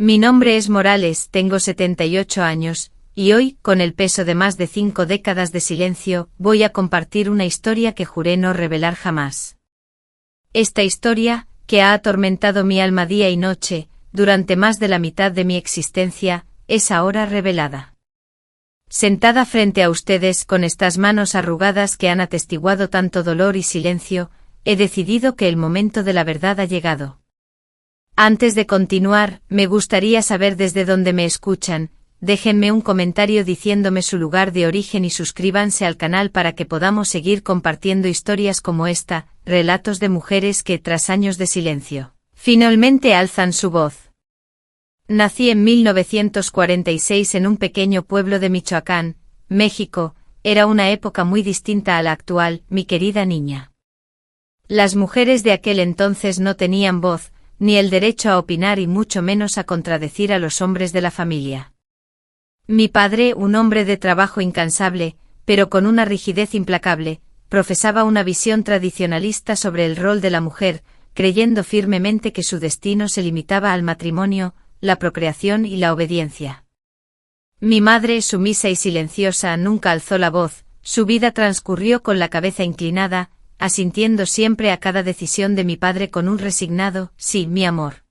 Mi nombre es Morales, tengo 78 años, y hoy, con el peso de más de 5 décadas de silencio, voy a compartir una historia que juré no revelar jamás. Esta historia, que ha atormentado mi alma día y noche, durante más de la mitad de mi existencia, es ahora revelada. Sentada frente a ustedes con estas manos arrugadas que han atestiguado tanto dolor y silencio, he decidido que el momento de la verdad ha llegado. Antes de continuar, me gustaría saber desde dónde me escuchan. Déjenme un comentario diciéndome su lugar de origen y suscríbanse al canal para que podamos seguir compartiendo historias como esta, relatos de mujeres que, tras años de silencio, finalmente alzan su voz. Nací en 1946 en un pequeño pueblo de Michoacán, México. Era una época muy distinta a la actual, mi querida niña. Las mujeres de aquel entonces no tenían voz, ni el derecho a opinar y mucho menos a contradecir a los hombres de la familia. Mi padre, un hombre de trabajo incansable, pero con una rigidez implacable, profesaba una visión tradicionalista sobre el rol de la mujer, creyendo firmemente que su destino se limitaba al matrimonio, la procreación y la obediencia. Mi madre, sumisa y silenciosa, nunca alzó la voz, su vida transcurrió con la cabeza inclinada, asintiendo siempre a cada decisión de mi padre con un resignado, sí, mi amor.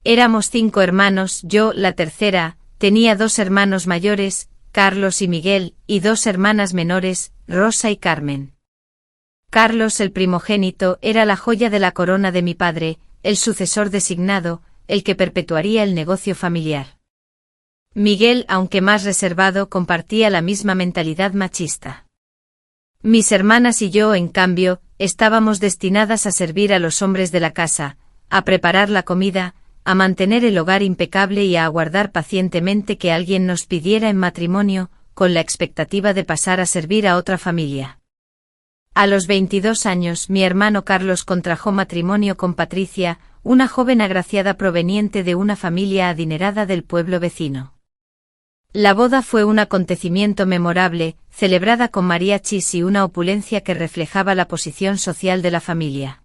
Éramos 5 hermanos, yo, la tercera, tenía 2 hermanos mayores, Carlos y Miguel, y 2 hermanas menores, Rosa y Carmen. Carlos, el primogénito, era la joya de la corona de mi padre, el sucesor designado, el que perpetuaría el negocio familiar. Miguel, aunque más reservado, compartía la misma mentalidad machista. Mis hermanas y yo, en cambio, estábamos destinadas a servir a los hombres de la casa, a preparar la comida, a mantener el hogar impecable y a aguardar pacientemente que alguien nos pidiera en matrimonio, con la expectativa de pasar a servir a otra familia. A los 22 años, mi hermano Carlos contrajo matrimonio con Patricia, una joven agraciada proveniente de una familia adinerada del pueblo vecino. La boda fue un acontecimiento memorable, celebrada con mariachis y una opulencia que reflejaba la posición social de la familia.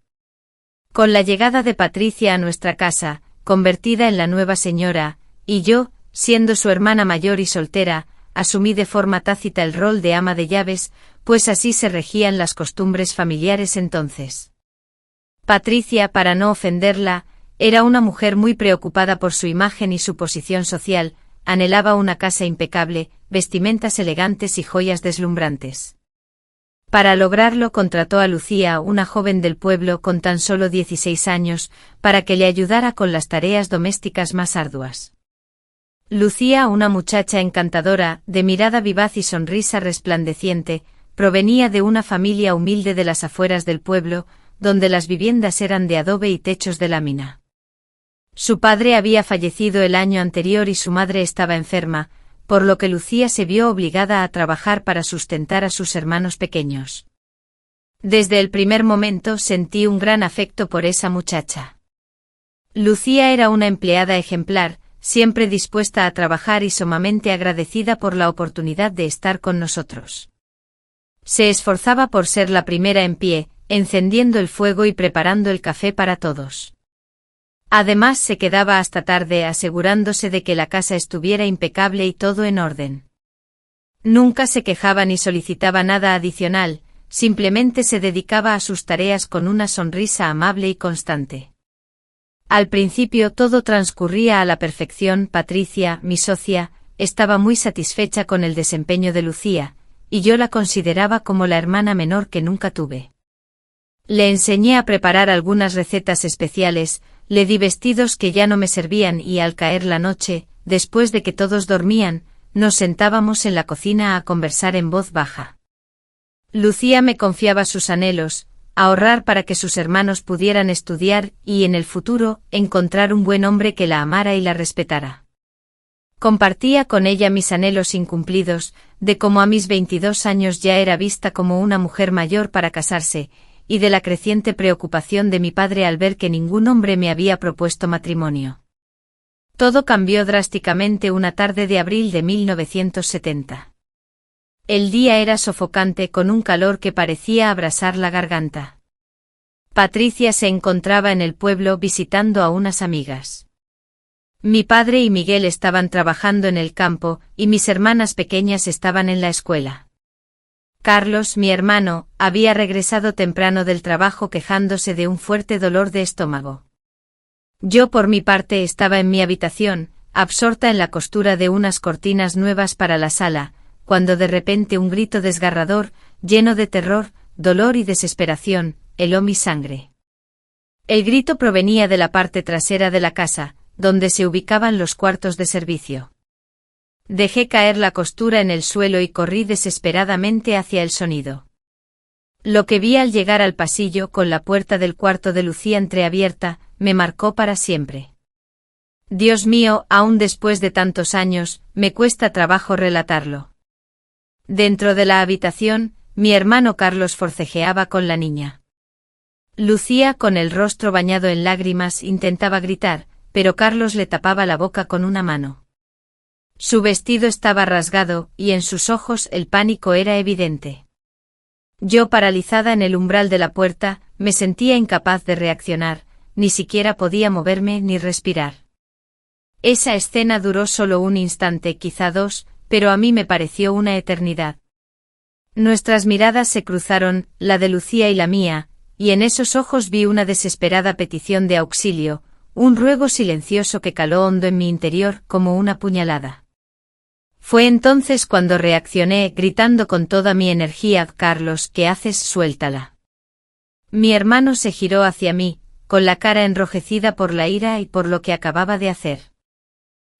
Con la llegada de Patricia a nuestra casa, convertida en la nueva señora, y yo, siendo su hermana mayor y soltera, asumí de forma tácita el rol de ama de llaves, pues así se regían las costumbres familiares entonces. Patricia, para no ofenderla, era una mujer muy preocupada por su imagen y su posición social. Anhelaba una casa impecable, vestimentas elegantes y joyas deslumbrantes. Para lograrlo contrató a Lucía, una joven del pueblo con tan solo 16 años, para que le ayudara con las tareas domésticas más arduas. Lucía, una muchacha encantadora, de mirada vivaz y sonrisa resplandeciente, provenía de una familia humilde de las afueras del pueblo, donde las viviendas eran de adobe y techos de lámina. Su padre había fallecido el año anterior y su madre estaba enferma, por lo que Lucía se vio obligada a trabajar para sustentar a sus hermanos pequeños. Desde el primer momento sentí un gran afecto por esa muchacha. Lucía era una empleada ejemplar, siempre dispuesta a trabajar y sumamente agradecida por la oportunidad de estar con nosotros. Se esforzaba por ser la primera en pie, encendiendo el fuego y preparando el café para todos. Además se quedaba hasta tarde asegurándose de que la casa estuviera impecable y todo en orden. Nunca se quejaba ni solicitaba nada adicional, simplemente se dedicaba a sus tareas con una sonrisa amable y constante. Al principio todo transcurría a la perfección. Patricia, mi socia, estaba muy satisfecha con el desempeño de Lucía, y yo la consideraba como la hermana menor que nunca tuve. Le enseñé a preparar algunas recetas especiales, le di vestidos que ya no me servían y al caer la noche, después de que todos dormían, nos sentábamos en la cocina a conversar en voz baja. Lucía me confiaba sus anhelos, ahorrar para que sus hermanos pudieran estudiar y, en el futuro, encontrar un buen hombre que la amara y la respetara. Compartía con ella mis anhelos incumplidos, de cómo a mis 22 años ya era vista como una mujer mayor para casarse, y de la creciente preocupación de mi padre al ver que ningún hombre me había propuesto matrimonio. Todo cambió drásticamente una tarde de abril de 1970. El día era sofocante con un calor que parecía abrasar la garganta. Patricia se encontraba en el pueblo visitando a unas amigas. Mi padre y Miguel estaban trabajando en el campo, y mis hermanas pequeñas estaban en la escuela. Carlos, mi hermano, había regresado temprano del trabajo quejándose de un fuerte dolor de estómago. Yo por mi parte estaba en mi habitación, absorta en la costura de unas cortinas nuevas para la sala, cuando de repente un grito desgarrador, lleno de terror, dolor y desesperación, heló mi sangre. El grito provenía de la parte trasera de la casa, donde se ubicaban los cuartos de servicio. Dejé caer la costura en el suelo y corrí desesperadamente hacia el sonido. Lo que vi al llegar al pasillo con la puerta del cuarto de Lucía entreabierta, me marcó para siempre. Dios mío, aún después de tantos años, me cuesta trabajo relatarlo. Dentro de la habitación, mi hermano Carlos forcejeaba con la niña. Lucía, con el rostro bañado en lágrimas, intentaba gritar, pero Carlos le tapaba la boca con una mano. Su vestido estaba rasgado, y en sus ojos el pánico era evidente. Yo, paralizada en el umbral de la puerta, me sentía incapaz de reaccionar, ni siquiera podía moverme ni respirar. Esa escena duró solo un instante, quizá dos, pero a mí me pareció una eternidad. Nuestras miradas se cruzaron, la de Lucía y la mía, y en esos ojos vi una desesperada petición de auxilio, un ruego silencioso que caló hondo en mi interior como una puñalada. Fue entonces cuando reaccioné, gritando con toda mi energía: «Carlos, ¿qué haces? Suéltala». Mi hermano se giró hacia mí, con la cara enrojecida por la ira y por lo que acababa de hacer.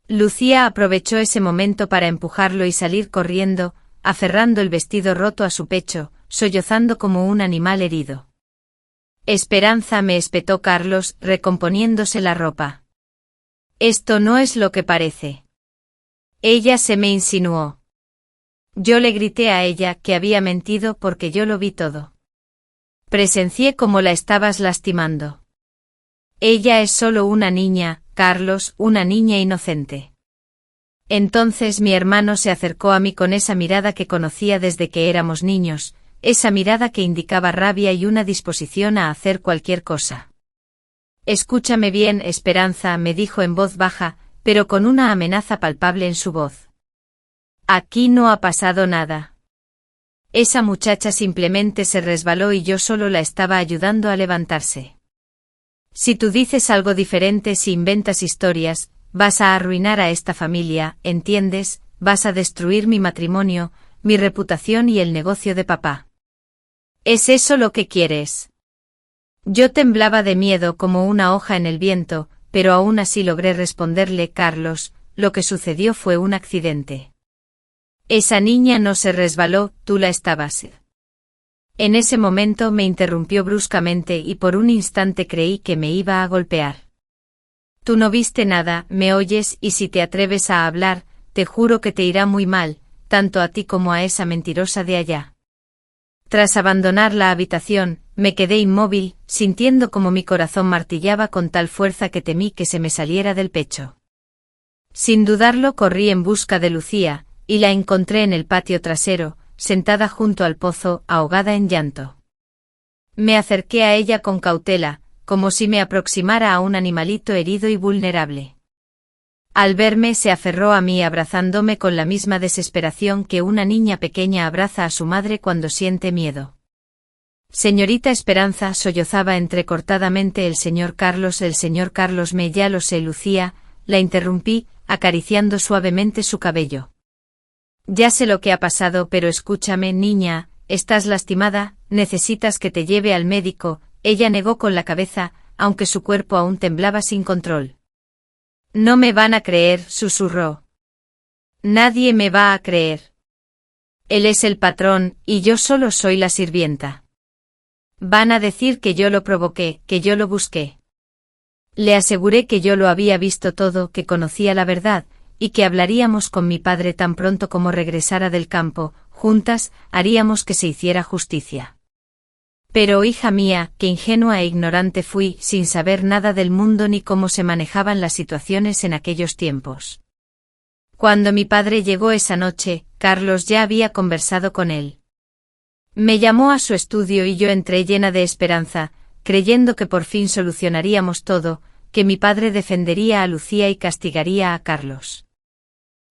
Lucía aprovechó ese momento para empujarlo y salir corriendo, aferrando el vestido roto a su pecho, sollozando como un animal herido. «Esperanza», me espetó Carlos, recomponiéndose la ropa. «Esto no es lo que parece». Ella se me insinuó. Yo le grité a ella que había mentido porque yo lo vi todo. Presencié cómo la estabas lastimando. Ella es solo una niña, Carlos, una niña inocente. Entonces mi hermano se acercó a mí con esa mirada que conocía desde que éramos niños, esa mirada que indicaba rabia y una disposición a hacer cualquier cosa. «Escúchame bien, Esperanza», me dijo en voz baja, pero con una amenaza palpable en su voz. «Aquí no ha pasado nada. Esa muchacha simplemente se resbaló y yo solo la estaba ayudando a levantarse. Si tú dices algo diferente, si inventas historias, vas a arruinar a esta familia, ¿entiendes? Vas a destruir mi matrimonio, mi reputación y el negocio de papá. ¿Es eso lo que quieres?». Yo temblaba de miedo como una hoja en el viento, pero aún así logré responderle: «Carlos, lo que sucedió fue un accidente. Esa niña no se resbaló, tú la estabas». En ese momento me interrumpió bruscamente y por un instante creí que me iba a golpear. «Tú no viste nada, ¿me oyes? Y si te atreves a hablar, te juro que te irá muy mal, tanto a ti como a esa mentirosa de allá». Tras abandonar la habitación, me quedé inmóvil, sintiendo como mi corazón martillaba con tal fuerza que temí que se me saliera del pecho. Sin dudarlo corrí en busca de Lucía, y la encontré en el patio trasero, sentada junto al pozo, ahogada en llanto. Me acerqué a ella con cautela, como si me aproximara a un animalito herido y vulnerable. Al verme se aferró a mí abrazándome con la misma desesperación que una niña pequeña abraza a su madre cuando siente miedo. «Señorita Esperanza», sollozaba entrecortadamente el señor Carlos, ya lo sé, Lucía, la interrumpí, acariciando suavemente su cabello. «Ya sé lo que ha pasado, pero escúchame, niña, estás lastimada, necesitas que te lleve al médico». Ella negó con la cabeza, aunque su cuerpo aún temblaba sin control. «No me van a creer», susurró. «Nadie me va a creer. Él es el patrón, y yo solo soy la sirvienta. Van a decir que yo lo provoqué, que yo lo busqué». Le aseguré que yo lo había visto todo, que conocía la verdad, y que hablaríamos con mi padre tan pronto como regresara del campo, juntas, haríamos que se hiciera justicia. Pero, hija mía, qué ingenua e ignorante fui, sin saber nada del mundo ni cómo se manejaban las situaciones en aquellos tiempos. Cuando mi padre llegó esa noche, Carlos ya había conversado con él. Me llamó a su estudio y yo entré llena de esperanza, creyendo que por fin solucionaríamos todo, que mi padre defendería a Lucía y castigaría a Carlos.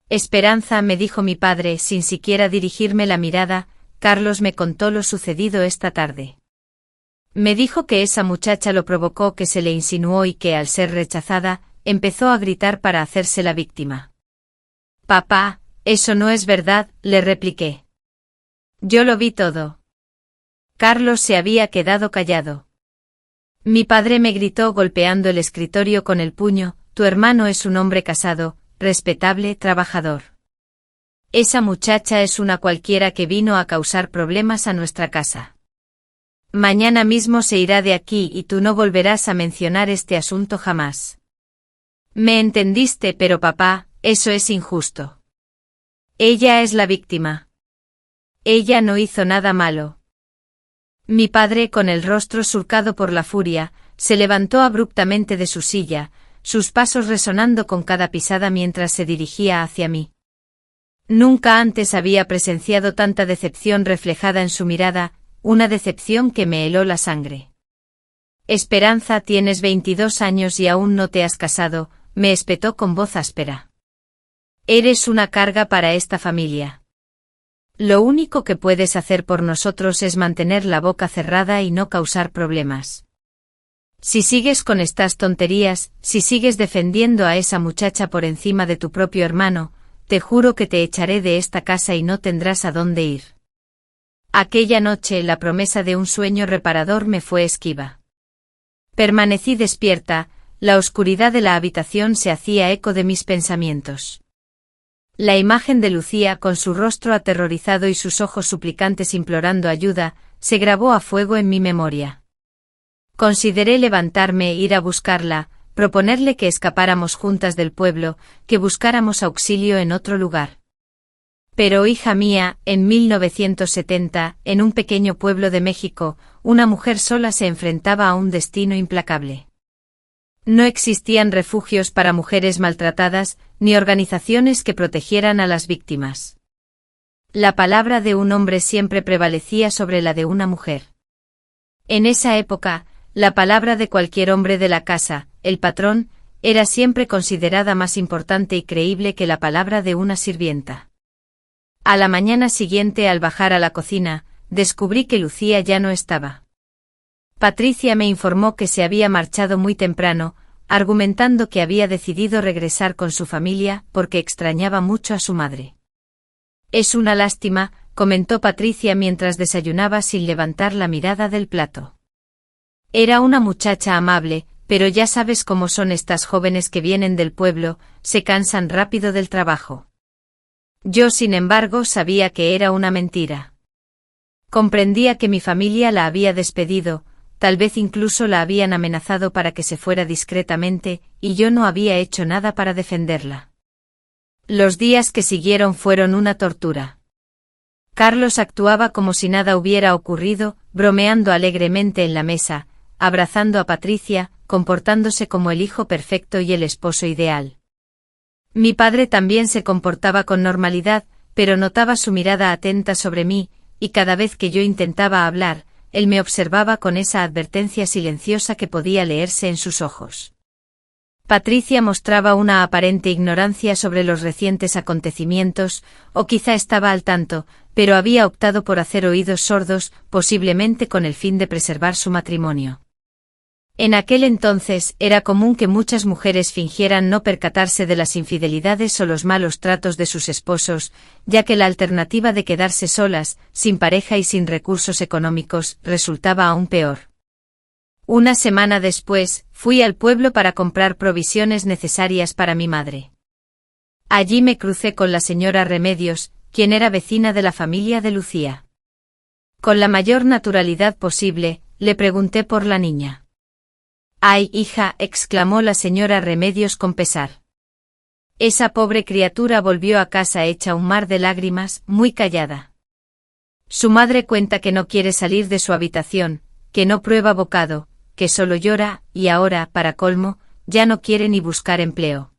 Esperanza, me dijo mi padre sin siquiera dirigirme la mirada, Carlos me contó lo sucedido esta tarde. Me dijo que esa muchacha lo provocó, que se le insinuó y que, al ser rechazada, empezó a gritar para hacerse la víctima. Papá, eso no es verdad, le repliqué. Yo lo vi todo. Carlos se había quedado callado. Mi padre me gritó golpeando el escritorio con el puño: tu hermano es un hombre casado, respetable, trabajador. Esa muchacha es una cualquiera que vino a causar problemas a nuestra casa. Mañana mismo se irá de aquí y tú no volverás a mencionar este asunto jamás. ¿Me entendiste? Pero papá, eso es injusto. Ella es la víctima. Ella no hizo nada malo. Mi padre, con el rostro surcado por la furia, se levantó abruptamente de su silla, sus pasos resonando con cada pisada mientras se dirigía hacia mí. Nunca antes había presenciado tanta decepción reflejada en su mirada, una decepción que me heló la sangre. Esperanza, tienes 22 años y aún no te has casado, me espetó con voz áspera. Eres una carga para esta familia. Lo único que puedes hacer por nosotros es mantener la boca cerrada y no causar problemas. Si sigues con estas tonterías, si sigues defendiendo a esa muchacha por encima de tu propio hermano, te juro que te echaré de esta casa y no tendrás a dónde ir. Aquella noche la promesa de un sueño reparador me fue esquiva. Permanecí despierta, la oscuridad de la habitación se hacía eco de mis pensamientos. La imagen de Lucía, con su rostro aterrorizado y sus ojos suplicantes implorando ayuda, se grabó a fuego en mi memoria. Consideré levantarme e ir a buscarla, proponerle que escapáramos juntas del pueblo, que buscáramos auxilio en otro lugar. Pero, hija mía, en 1970, en un pequeño pueblo de México, una mujer sola se enfrentaba a un destino implacable. No existían refugios para mujeres maltratadas, ni organizaciones que protegieran a las víctimas. La palabra de un hombre siempre prevalecía sobre la de una mujer. En esa época, la palabra de cualquier hombre de la casa, el patrón, era siempre considerada más importante y creíble que la palabra de una sirvienta. A la mañana siguiente, al bajar a la cocina, descubrí que Lucía ya no estaba. Patricia me informó que se había marchado muy temprano, argumentando que había decidido regresar con su familia porque extrañaba mucho a su madre. Es una lástima, comentó Patricia mientras desayunaba sin levantar la mirada del plato. Era una muchacha amable, pero ya sabes cómo son estas jóvenes que vienen del pueblo, se cansan rápido del trabajo. Yo, sin embargo, sabía que era una mentira. Comprendía que mi familia la había despedido, tal vez incluso la habían amenazado para que se fuera discretamente, y yo no había hecho nada para defenderla. Los días que siguieron fueron una tortura. Carlos actuaba como si nada hubiera ocurrido, bromeando alegremente en la mesa, abrazando a Patricia, comportándose como el hijo perfecto y el esposo ideal. Mi padre también se comportaba con normalidad, pero notaba su mirada atenta sobre mí, y cada vez que yo intentaba hablar, él me observaba con esa advertencia silenciosa que podía leerse en sus ojos. Patricia mostraba una aparente ignorancia sobre los recientes acontecimientos, o quizá estaba al tanto, pero había optado por hacer oídos sordos, posiblemente con el fin de preservar su matrimonio. En aquel entonces era común que muchas mujeres fingieran no percatarse de las infidelidades o los malos tratos de sus esposos, ya que la alternativa de quedarse solas, sin pareja y sin recursos económicos, resultaba aún peor. Una semana después, fui al pueblo para comprar provisiones necesarias para mi madre. Allí me crucé con la señora Remedios, quien era vecina de la familia de Lucía. Con la mayor naturalidad posible, le pregunté por la niña. «¡Ay, hija!», exclamó la señora Remedios con pesar. Esa pobre criatura volvió a casa hecha un mar de lágrimas, muy callada. Su madre cuenta que no quiere salir de su habitación, que no prueba bocado, que solo llora, y ahora, para colmo, ya no quiere ni buscar empleo.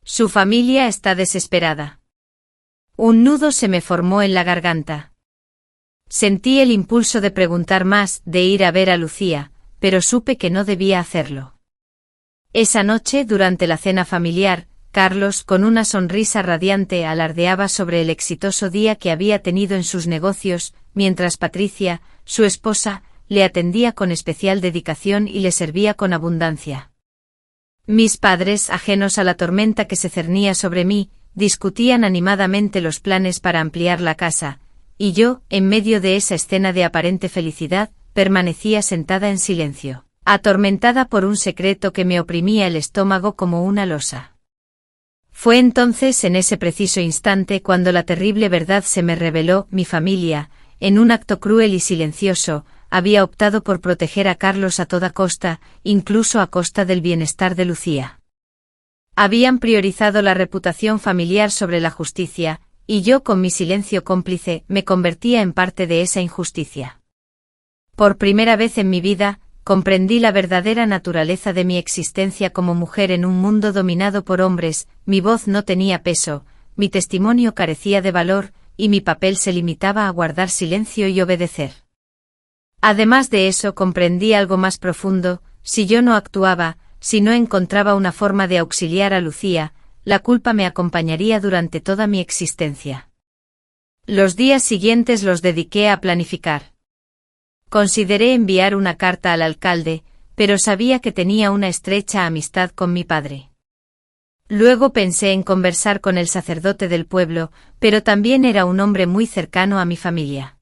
Su familia está desesperada. Un nudo se me formó en la garganta. Sentí el impulso de preguntar más, de ir a ver a Lucía, pero supe que no debía hacerlo. Esa noche, durante la cena familiar, Carlos, con una sonrisa radiante, alardeaba sobre el exitoso día que había tenido en sus negocios, mientras Patricia, su esposa, le atendía con especial dedicación y le servía con abundancia. Mis padres, ajenos a la tormenta que se cernía sobre mí, discutían animadamente los planes para ampliar la casa, y yo, en medio de esa escena de aparente felicidad, permanecía sentada en silencio, atormentada por un secreto que me oprimía el estómago como una losa. Fue entonces, en ese preciso instante, cuando la terrible verdad se me reveló. Mi familia, en un acto cruel y silencioso, había optado por proteger a Carlos a toda costa, incluso a costa del bienestar de Lucía. Habían priorizado la reputación familiar sobre la justicia, y yo, con mi silencio cómplice, me convertía en parte de esa injusticia. Por primera vez en mi vida, comprendí la verdadera naturaleza de mi existencia como mujer en un mundo dominado por hombres. Mi voz no tenía peso, mi testimonio carecía de valor, y mi papel se limitaba a guardar silencio y obedecer. Además de eso, comprendí algo más profundo: si yo no actuaba, si no encontraba una forma de auxiliar a Lucía, la culpa me acompañaría durante toda mi existencia. Los días siguientes los dediqué a planificar. Consideré enviar una carta al alcalde, pero sabía que tenía una estrecha amistad con mi padre. Luego pensé en conversar con el sacerdote del pueblo, pero también era un hombre muy cercano a mi familia.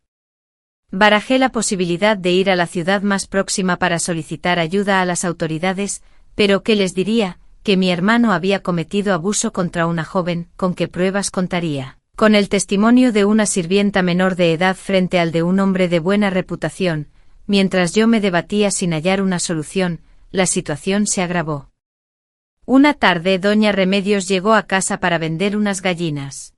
Barajé la posibilidad de ir a la ciudad más próxima para solicitar ayuda a las autoridades, pero ¿qué les diría? Que mi hermano había cometido abuso contra una joven. ¿Con qué pruebas contaría? Con el testimonio de una sirvienta menor de edad frente al de un hombre de buena reputación. Mientras yo me debatía sin hallar una solución, la situación se agravó. Una tarde doña Remedios llegó a casa para vender unas gallinas.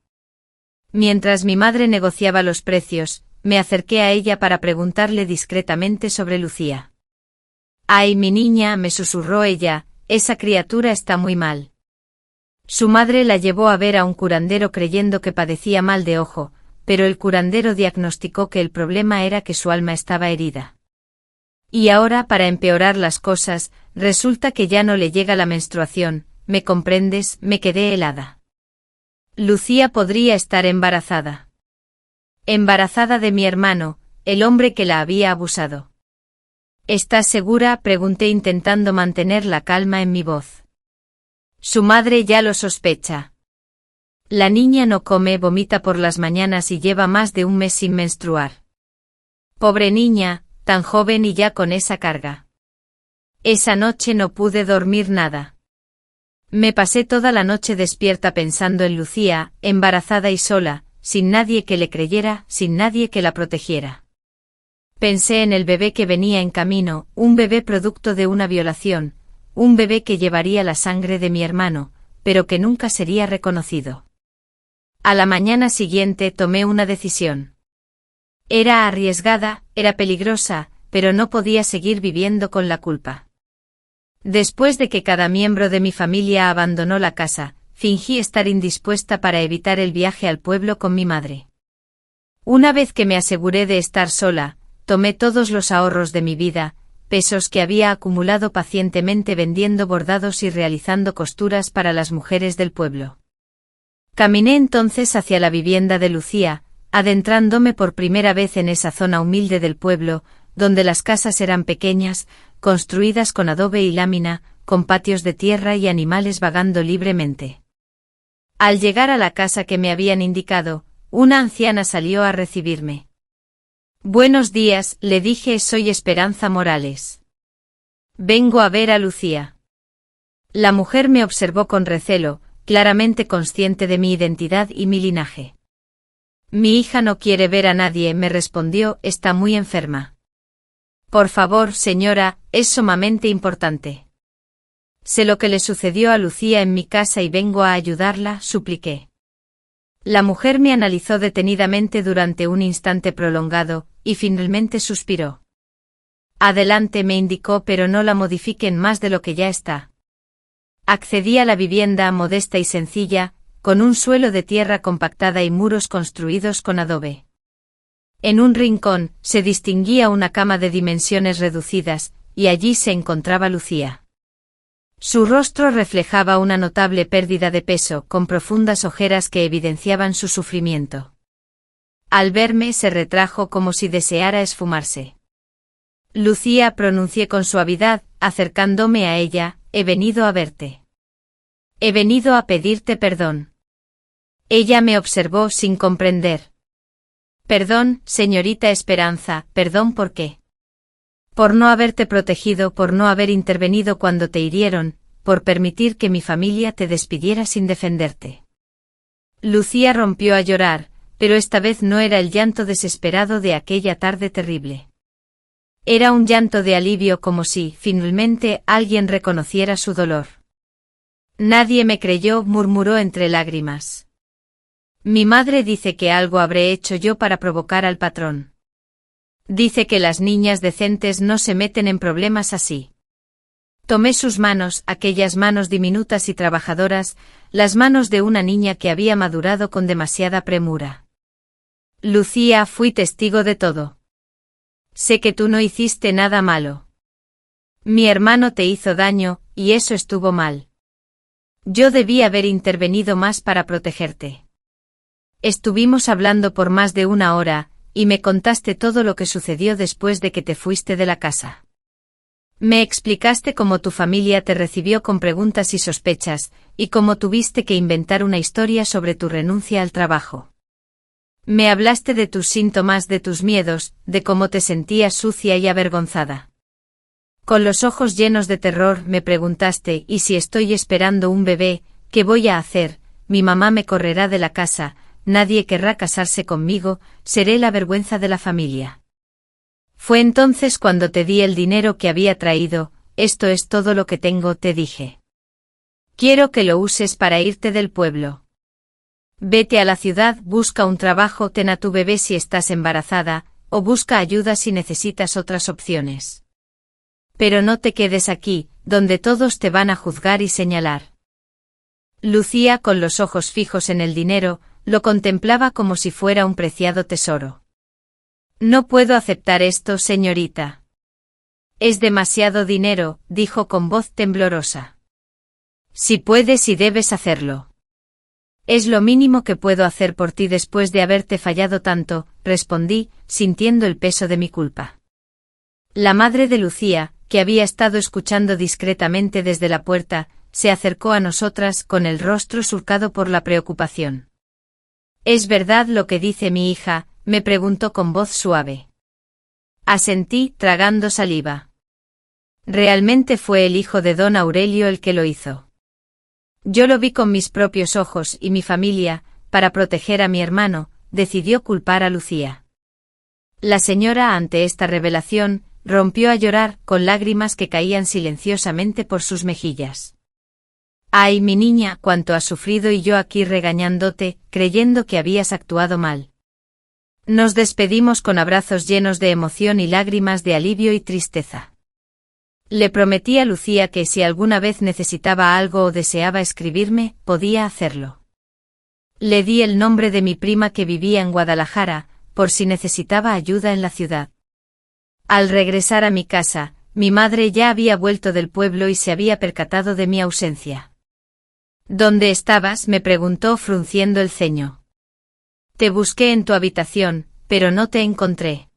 Mientras mi madre negociaba los precios, me acerqué a ella para preguntarle discretamente sobre Lucía. «Ay, mi niña», me susurró ella, «esa criatura está muy mal». Su madre la llevó a ver a un curandero creyendo que padecía mal de ojo, pero el curandero diagnosticó que el problema era que su alma estaba herida. Y ahora, para empeorar las cosas, resulta que ya no le llega la menstruación. ¿Me comprendes? Me quedé helada. Lucía podría estar embarazada. Embarazada de mi hermano, el hombre que la había abusado. ¿Estás segura?, pregunté intentando mantener la calma en mi voz. Su madre ya lo sospecha. La niña no come, vomita por las mañanas y lleva más de un mes sin menstruar. Pobre niña, tan joven y ya con esa carga. Esa noche no pude dormir nada. Me pasé toda la noche despierta pensando en Lucía, embarazada y sola, sin nadie que le creyera, sin nadie que la protegiera. Pensé en el bebé que venía en camino, un bebé producto de una violación, un bebé que llevaría la sangre de mi hermano, pero que nunca sería reconocido. A la mañana siguiente tomé una decisión. Era arriesgada, era peligrosa, pero no podía seguir viviendo con la culpa. Después de que cada miembro de mi familia abandonó la casa, fingí estar indispuesta para evitar el viaje al pueblo con mi madre. Una vez que me aseguré de estar sola, tomé todos los ahorros de mi vida, pesos que había acumulado pacientemente vendiendo bordados y realizando costuras para las mujeres del pueblo. Caminé entonces hacia la vivienda de Lucía, adentrándome por primera vez en esa zona humilde del pueblo, donde las casas eran pequeñas, construidas con adobe y lámina, con patios de tierra y animales vagando libremente. Al llegar a la casa que me habían indicado, una anciana salió a recibirme. «Buenos días», le dije, «soy Esperanza Morales. Vengo a ver a Lucía». La mujer me observó con recelo, claramente consciente de mi identidad y mi linaje. «Mi hija no quiere ver a nadie», me respondió, «está muy enferma». «Por favor, señora, es sumamente importante. Sé lo que le sucedió a Lucía en mi casa y vengo a ayudarla», supliqué. La mujer me analizó detenidamente durante un instante prolongado, y finalmente suspiró. «Adelante», me indicó, «pero no la modifiquen más de lo que ya está». Accedí a la vivienda modesta y sencilla, con un suelo de tierra compactada y muros construidos con adobe. En un rincón, se distinguía una cama de dimensiones reducidas, y allí se encontraba Lucía. Su rostro reflejaba una notable pérdida de peso, con profundas ojeras que evidenciaban su sufrimiento. Al verme se retrajo como si deseara esfumarse. Lucía, pronuncié con suavidad, acercándome a ella, he venido a verte. He venido a pedirte perdón. Ella me observó sin comprender. Perdón, señorita Esperanza, perdón ¿por qué? Por no haberte protegido, por no haber intervenido cuando te hirieron, por permitir que mi familia te despidiera sin defenderte. Lucía rompió a llorar, pero esta vez no era el llanto desesperado de aquella tarde terrible. Era un llanto de alivio, como si, finalmente, alguien reconociera su dolor. Nadie me creyó, murmuró entre lágrimas. Mi madre dice que algo habré hecho yo para provocar al patrón. Dice que las niñas decentes no se meten en problemas así. Tomé sus manos, aquellas manos diminutas y trabajadoras, las manos de una niña que había madurado con demasiada premura. Lucía, fui testigo de todo. Sé que tú no hiciste nada malo. Mi hermano te hizo daño, y eso estuvo mal. Yo debí haber intervenido más para protegerte. Estuvimos hablando por más de 1 hora, y me contaste todo lo que sucedió después de que te fuiste de la casa. Me explicaste cómo tu familia te recibió con preguntas y sospechas, y cómo tuviste que inventar una historia sobre tu renuncia al trabajo. Me hablaste de tus síntomas, de tus miedos, de cómo te sentías sucia y avergonzada. Con los ojos llenos de terror me preguntaste, ¿y si estoy esperando un bebé, qué voy a hacer? Mi mamá me correrá de la casa, nadie querrá casarse conmigo, seré la vergüenza de la familia. Fue entonces cuando te di el dinero que había traído, esto es todo lo que tengo, te dije. Quiero que lo uses para irte del pueblo. Vete a la ciudad, busca un trabajo, ten a tu bebé si estás embarazada, o busca ayuda si necesitas otras opciones. Pero no te quedes aquí, donde todos te van a juzgar y señalar. Lucía, con los ojos fijos en el dinero, lo contemplaba como si fuera un preciado tesoro. No puedo aceptar esto, señorita. Es demasiado dinero, dijo con voz temblorosa. Si puedes y debes hacerlo. Es lo mínimo que puedo hacer por ti después de haberte fallado tanto, respondí, sintiendo el peso de mi culpa. La madre de Lucía, que había estado escuchando discretamente desde la puerta, se acercó a nosotras con el rostro surcado por la preocupación. ¿Es verdad lo que dice mi hija?, me preguntó con voz suave. Asentí, tragando saliva. Realmente fue el hijo de don Aurelio el que lo hizo. Yo lo vi con mis propios ojos y mi familia, para proteger a mi hermano, decidió culpar a Lucía. La señora, ante esta revelación, rompió a llorar, con lágrimas que caían silenciosamente por sus mejillas. Ay, mi niña, cuánto has sufrido y yo aquí regañándote, creyendo que habías actuado mal. Nos despedimos con abrazos llenos de emoción y lágrimas de alivio y tristeza. Le prometí a Lucía que si alguna vez necesitaba algo o deseaba escribirme, podía hacerlo. Le di el nombre de mi prima que vivía en Guadalajara, por si necesitaba ayuda en la ciudad. Al regresar a mi casa, mi madre ya había vuelto del pueblo y se había percatado de mi ausencia. ¿Dónde estabas?, me preguntó frunciendo el ceño. Te busqué en tu habitación, pero no te encontré.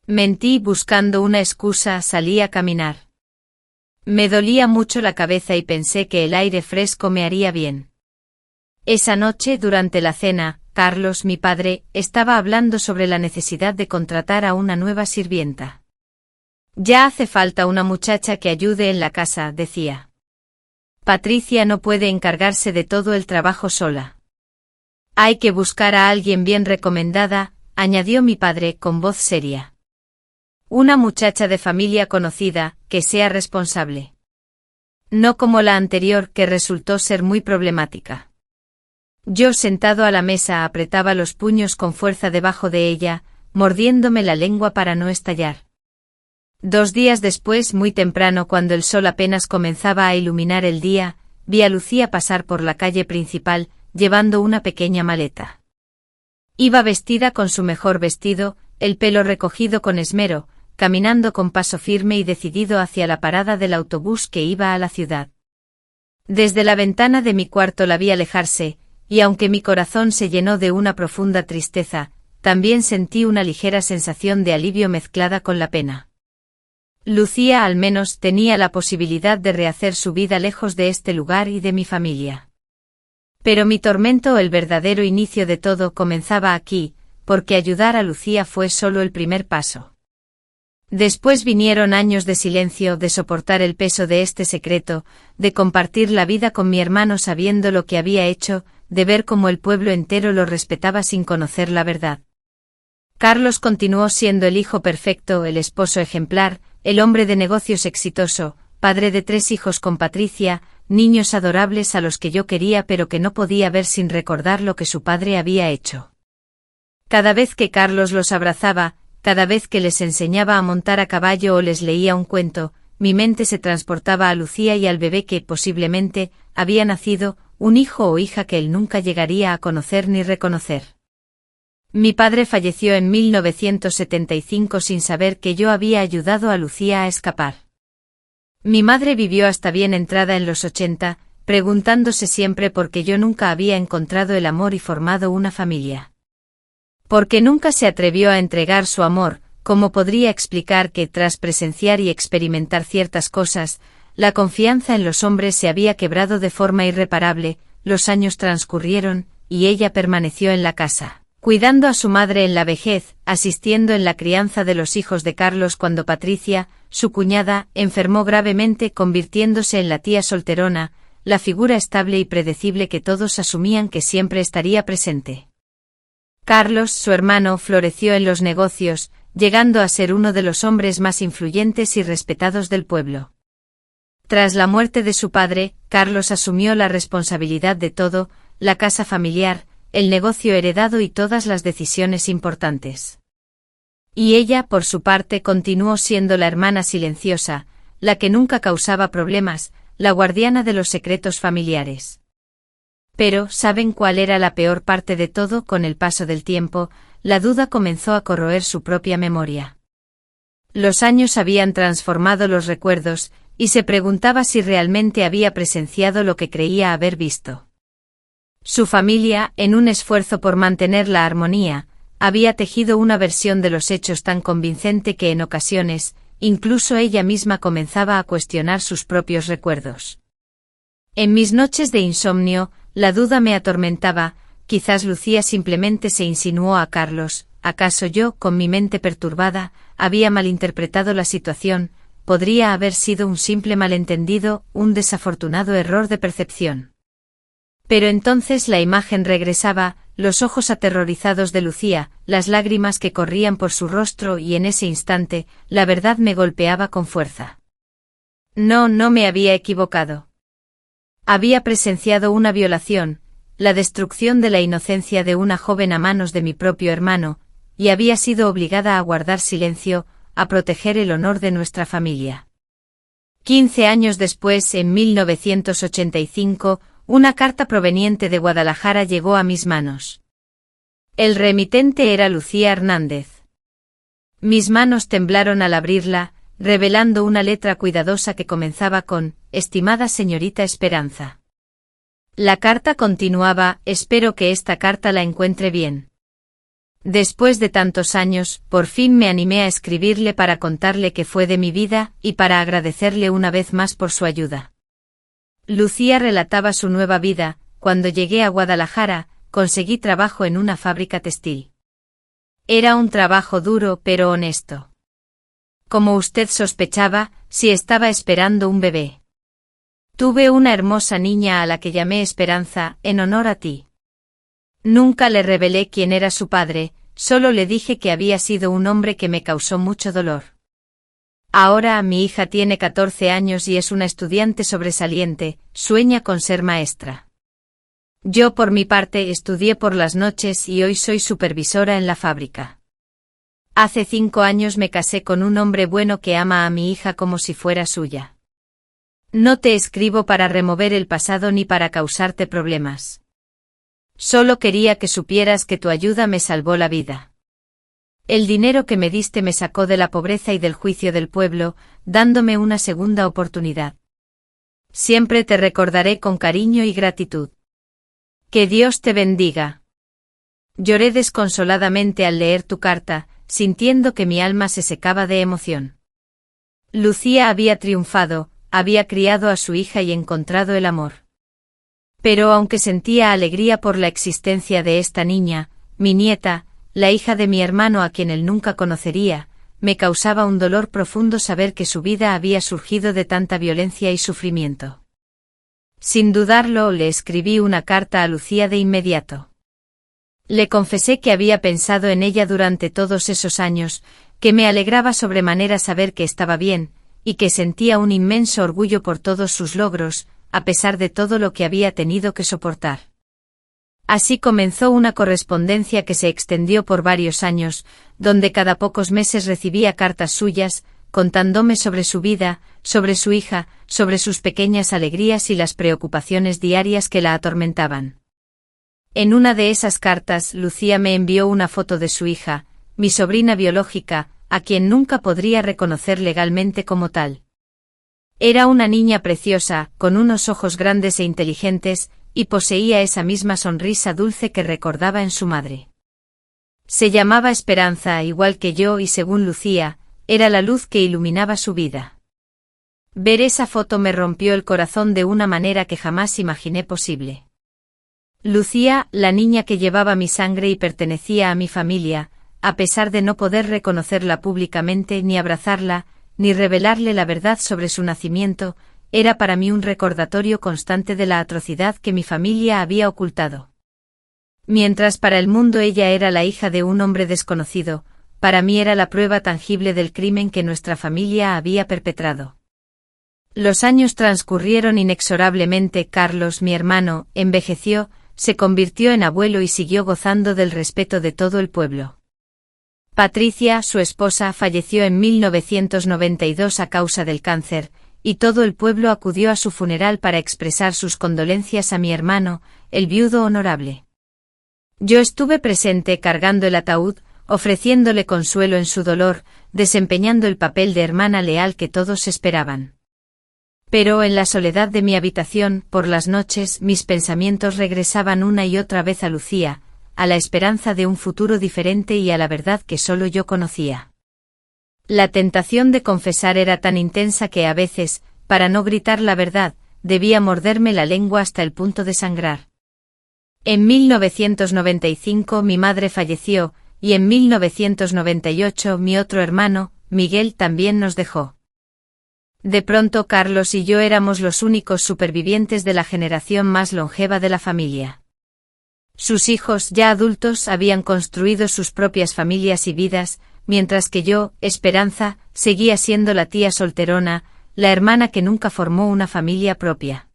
Mentí, buscando una excusa, salí a caminar. Me dolía mucho la cabeza y pensé que el aire fresco me haría bien. Esa noche, durante la cena, Carlos, mi padre, estaba hablando sobre la necesidad de contratar a una nueva sirvienta. Ya hace falta una muchacha que ayude en la casa, decía. Patricia no puede encargarse de todo el trabajo sola. Hay que buscar a alguien bien recomendada, añadió mi padre con voz seria. Una muchacha de familia conocida, que sea responsable. No como la anterior, que resultó ser muy problemática. Yo, sentado a la mesa, apretaba los puños con fuerza debajo de ella, mordiéndome la lengua para no estallar. 2 días después, muy temprano, cuando el sol apenas comenzaba a iluminar el día, vi a Lucía pasar por la calle principal, llevando una pequeña maleta. Iba vestida con su mejor vestido, el pelo recogido con esmero, caminando con paso firme y decidido hacia la parada del autobús que iba a la ciudad. Desde la ventana de mi cuarto la vi alejarse, y aunque mi corazón se llenó de una profunda tristeza, también sentí una ligera sensación de alivio mezclada con la pena. Lucía al menos tenía la posibilidad de rehacer su vida lejos de este lugar y de mi familia. Pero mi tormento, el verdadero inicio de todo, comenzaba aquí, porque ayudar a Lucía fue solo el primer paso. Después vinieron años de silencio, de soportar el peso de este secreto, de compartir la vida con mi hermano sabiendo lo que había hecho, de ver cómo el pueblo entero lo respetaba sin conocer la verdad. Carlos continuó siendo el hijo perfecto, el esposo ejemplar, el hombre de negocios exitoso, padre de 3 hijos con Patricia, niños adorables a los que yo quería pero que no podía ver sin recordar lo que su padre había hecho. Cada vez que Carlos los abrazaba, cada vez que les enseñaba a montar a caballo o les leía un cuento, mi mente se transportaba a Lucía y al bebé que, posiblemente, había nacido, un hijo o hija que él nunca llegaría a conocer ni reconocer. Mi padre falleció en 1975 sin saber que yo había ayudado a Lucía a escapar. Mi madre vivió hasta bien entrada en los 80, preguntándose siempre por qué yo nunca había encontrado el amor y formado una familia. Porque nunca se atrevió a entregar su amor, ¿cómo podría explicar que tras presenciar y experimentar ciertas cosas, la confianza en los hombres se había quebrado de forma irreparable? Los años transcurrieron, y ella permaneció en la casa, cuidando a su madre en la vejez, asistiendo en la crianza de los hijos de Carlos cuando Patricia, su cuñada, enfermó gravemente, convirtiéndose en la tía solterona, la figura estable y predecible que todos asumían que siempre estaría presente. Carlos, su hermano, floreció en los negocios, llegando a ser uno de los hombres más influyentes y respetados del pueblo. Tras la muerte de su padre, Carlos asumió la responsabilidad de todo, la casa familiar, el negocio heredado y todas las decisiones importantes. Y ella, por su parte, continuó siendo la hermana silenciosa, la que nunca causaba problemas, la guardiana de los secretos familiares. Pero, ¿saben cuál era la peor parte de todo? Con el paso del tiempo, la duda comenzó a corroer su propia memoria. Los años habían transformado los recuerdos, y se preguntaba si realmente había presenciado lo que creía haber visto. Su familia, en un esfuerzo por mantener la armonía, había tejido una versión de los hechos tan convincente que en ocasiones, incluso ella misma comenzaba a cuestionar sus propios recuerdos. En mis noches de insomnio, la duda me atormentaba, quizás Lucía simplemente se insinuó a Carlos, ¿acaso yo, con mi mente perturbada, había malinterpretado la situación? Podría haber sido un simple malentendido, un desafortunado error de percepción. Pero entonces la imagen regresaba, los ojos aterrorizados de Lucía, las lágrimas que corrían por su rostro y en ese instante, la verdad me golpeaba con fuerza. No me había equivocado. Había presenciado una violación, la destrucción de la inocencia de una joven a manos de mi propio hermano, y había sido obligada a guardar silencio, a proteger el honor de nuestra familia. 15 años después, en 1985, una carta proveniente de Guadalajara llegó a mis manos. El remitente era Lucía Hernández. Mis manos temblaron al abrirla, revelando una letra cuidadosa que comenzaba con, «Estimada señorita Esperanza». La carta continuaba, «Espero que esta carta la encuentre bien». Después de tantos años, por fin me animé a escribirle para contarle qué fue de mi vida, y para agradecerle una vez más por su ayuda. Lucía relataba su nueva vida. Cuando llegué a Guadalajara, conseguí trabajo en una fábrica textil. Era un trabajo duro pero honesto. Como usted sospechaba, sí estaba esperando un bebé. Tuve una hermosa niña a la que llamé Esperanza, en honor a ti. Nunca le revelé quién era su padre, solo le dije que había sido un hombre que me causó mucho dolor. Ahora mi hija tiene 14 años y es una estudiante sobresaliente, sueña con ser maestra. Yo por mi parte estudié por las noches y hoy soy supervisora en la fábrica. Hace 5 años me casé con un hombre bueno que ama a mi hija como si fuera suya. No te escribo para remover el pasado ni para causarte problemas. Solo quería que supieras que tu ayuda me salvó la vida. El dinero que me diste me sacó de la pobreza y del juicio del pueblo, dándome una segunda oportunidad. Siempre te recordaré con cariño y gratitud. Que Dios te bendiga. Lloré desconsoladamente al leer tu carta, sintiendo que mi alma se secaba de emoción. Lucía había triunfado, había criado a su hija y encontrado el amor. Pero aunque sentía alegría por la existencia de esta niña, mi nieta, la hija de mi hermano a quien él nunca conocería, me causaba un dolor profundo saber que su vida había surgido de tanta violencia y sufrimiento. Sin dudarlo, le escribí una carta a Lucía de inmediato. Le confesé que había pensado en ella durante todos esos años, que me alegraba sobremanera saber que estaba bien, y que sentía un inmenso orgullo por todos sus logros, a pesar de todo lo que había tenido que soportar. Así comenzó una correspondencia que se extendió por varios años, donde cada pocos meses recibía cartas suyas, contándome sobre su vida, sobre su hija, sobre sus pequeñas alegrías y las preocupaciones diarias que la atormentaban. En una de esas cartas, Lucía me envió una foto de su hija, mi sobrina biológica, a quien nunca podría reconocer legalmente como tal. Era una niña preciosa, con unos ojos grandes e inteligentes, y poseía esa misma sonrisa dulce que recordaba en su madre. Se llamaba Esperanza igual que yo y según Lucía, era la luz que iluminaba su vida. Ver esa foto me rompió el corazón de una manera que jamás imaginé posible. Lucía, la niña que llevaba mi sangre y pertenecía a mi familia, a pesar de no poder reconocerla públicamente ni abrazarla, ni revelarle la verdad sobre su nacimiento, era para mí un recordatorio constante de la atrocidad que mi familia había ocultado. Mientras para el mundo ella era la hija de un hombre desconocido, para mí era la prueba tangible del crimen que nuestra familia había perpetrado. Los años transcurrieron inexorablemente. Carlos, mi hermano, envejeció, se convirtió en abuelo y siguió gozando del respeto de todo el pueblo. Patricia, su esposa, falleció en 1992 a causa del cáncer, y todo el pueblo acudió a su funeral para expresar sus condolencias a mi hermano, el viudo honorable. Yo estuve presente cargando el ataúd, ofreciéndole consuelo en su dolor, desempeñando el papel de hermana leal que todos esperaban. Pero en la soledad de mi habitación, por las noches, mis pensamientos regresaban una y otra vez a Lucía, a la esperanza de un futuro diferente y a la verdad que solo yo conocía. La tentación de confesar era tan intensa que a veces, para no gritar la verdad, debía morderme la lengua hasta el punto de sangrar. En 1995 mi madre falleció, y en 1998 mi otro hermano, Miguel, también nos dejó. De pronto Carlos y yo éramos los únicos supervivientes de la generación más longeva de la familia. Sus hijos, ya adultos, habían construido sus propias familias y vidas, mientras que yo, Esperanza, seguía siendo la tía solterona, la hermana que nunca formó una familia propia.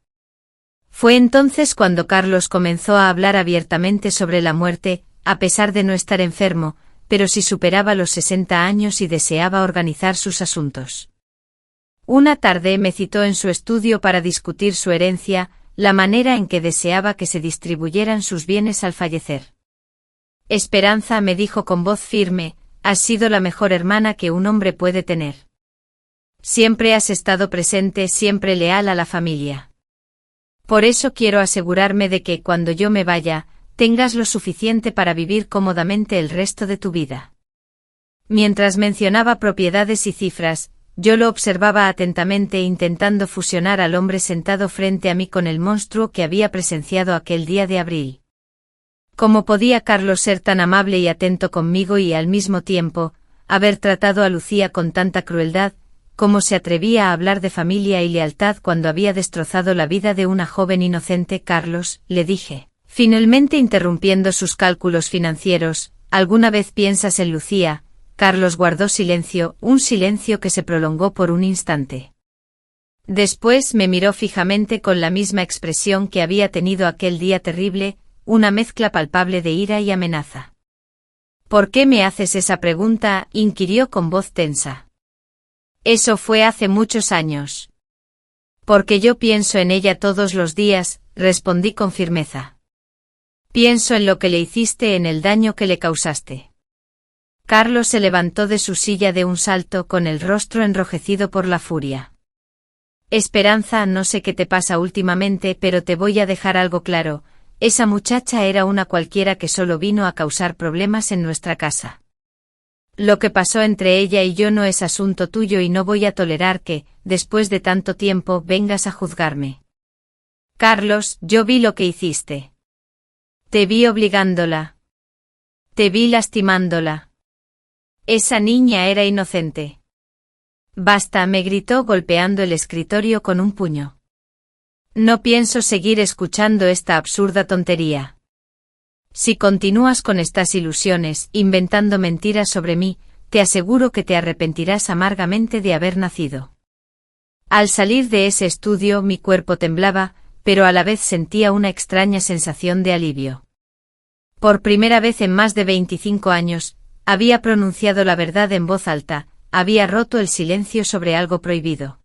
Fue entonces cuando Carlos comenzó a hablar abiertamente sobre la muerte, a pesar de no estar enfermo, pero sí superaba los 60 años y deseaba organizar sus asuntos. Una tarde me citó en su estudio para discutir su herencia, la manera en que deseaba que se distribuyeran sus bienes al fallecer. Esperanza, me dijo con voz firme, has sido la mejor hermana que un hombre puede tener. Siempre has estado presente, siempre leal a la familia. Por eso quiero asegurarme de que, cuando yo me vaya, tengas lo suficiente para vivir cómodamente el resto de tu vida. Mientras mencionaba propiedades y cifras, yo lo observaba atentamente intentando fusionar al hombre sentado frente a mí con el monstruo que había presenciado aquel día de abril. ¿Cómo podía Carlos ser tan amable y atento conmigo y al mismo tiempo, haber tratado a Lucía con tanta crueldad? ¿Cómo se atrevía a hablar de familia y lealtad cuando había destrozado la vida de una joven inocente? Carlos, le dije, finalmente interrumpiendo sus cálculos financieros, ¿alguna vez piensas en Lucía? Carlos guardó silencio, un silencio que se prolongó por un instante. Después me miró fijamente con la misma expresión que había tenido aquel día terrible, una mezcla palpable de ira y amenaza. ¿Por qué me haces esa pregunta?, inquirió con voz tensa. Eso fue hace muchos años. Porque yo pienso en ella todos los días, respondí con firmeza. Pienso en lo que le hiciste, en el daño que le causaste. Carlos se levantó de su silla de un salto con el rostro enrojecido por la furia. Esperanza, no sé qué te pasa últimamente, pero te voy a dejar algo claro, esa muchacha era una cualquiera que solo vino a causar problemas en nuestra casa. Lo que pasó entre ella y yo no es asunto tuyo y no voy a tolerar que, después de tanto tiempo, vengas a juzgarme. Carlos, yo vi lo que hiciste. Te vi obligándola. Te vi lastimándola. Esa niña era inocente. Basta, me gritó golpeando el escritorio con un puño. No pienso seguir escuchando esta absurda tontería. Si continúas con estas ilusiones, inventando mentiras sobre mí, te aseguro que te arrepentirás amargamente de haber nacido. Al salir de ese estudio mi cuerpo temblaba, pero a la vez sentía una extraña sensación de alivio. Por primera vez en más de 25 años, había pronunciado la verdad en voz alta, había roto el silencio sobre algo prohibido.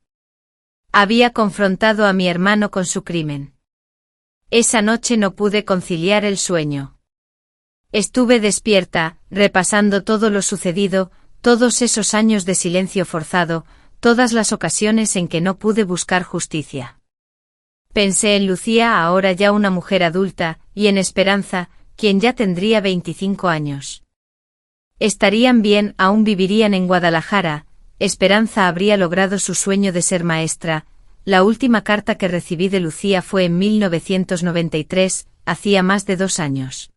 Había confrontado a mi hermano con su crimen. Esa noche no pude conciliar el sueño. Estuve despierta, repasando todo lo sucedido, todos esos años de silencio forzado, todas las ocasiones en que no pude buscar justicia. Pensé en Lucía, ahora ya una mujer adulta, y en Esperanza, quien ya tendría 25 años. Estarían bien, aún vivirían en Guadalajara. Esperanza habría logrado su sueño de ser maestra. La última carta que recibí de Lucía fue en 1993, hacía más de 2 años.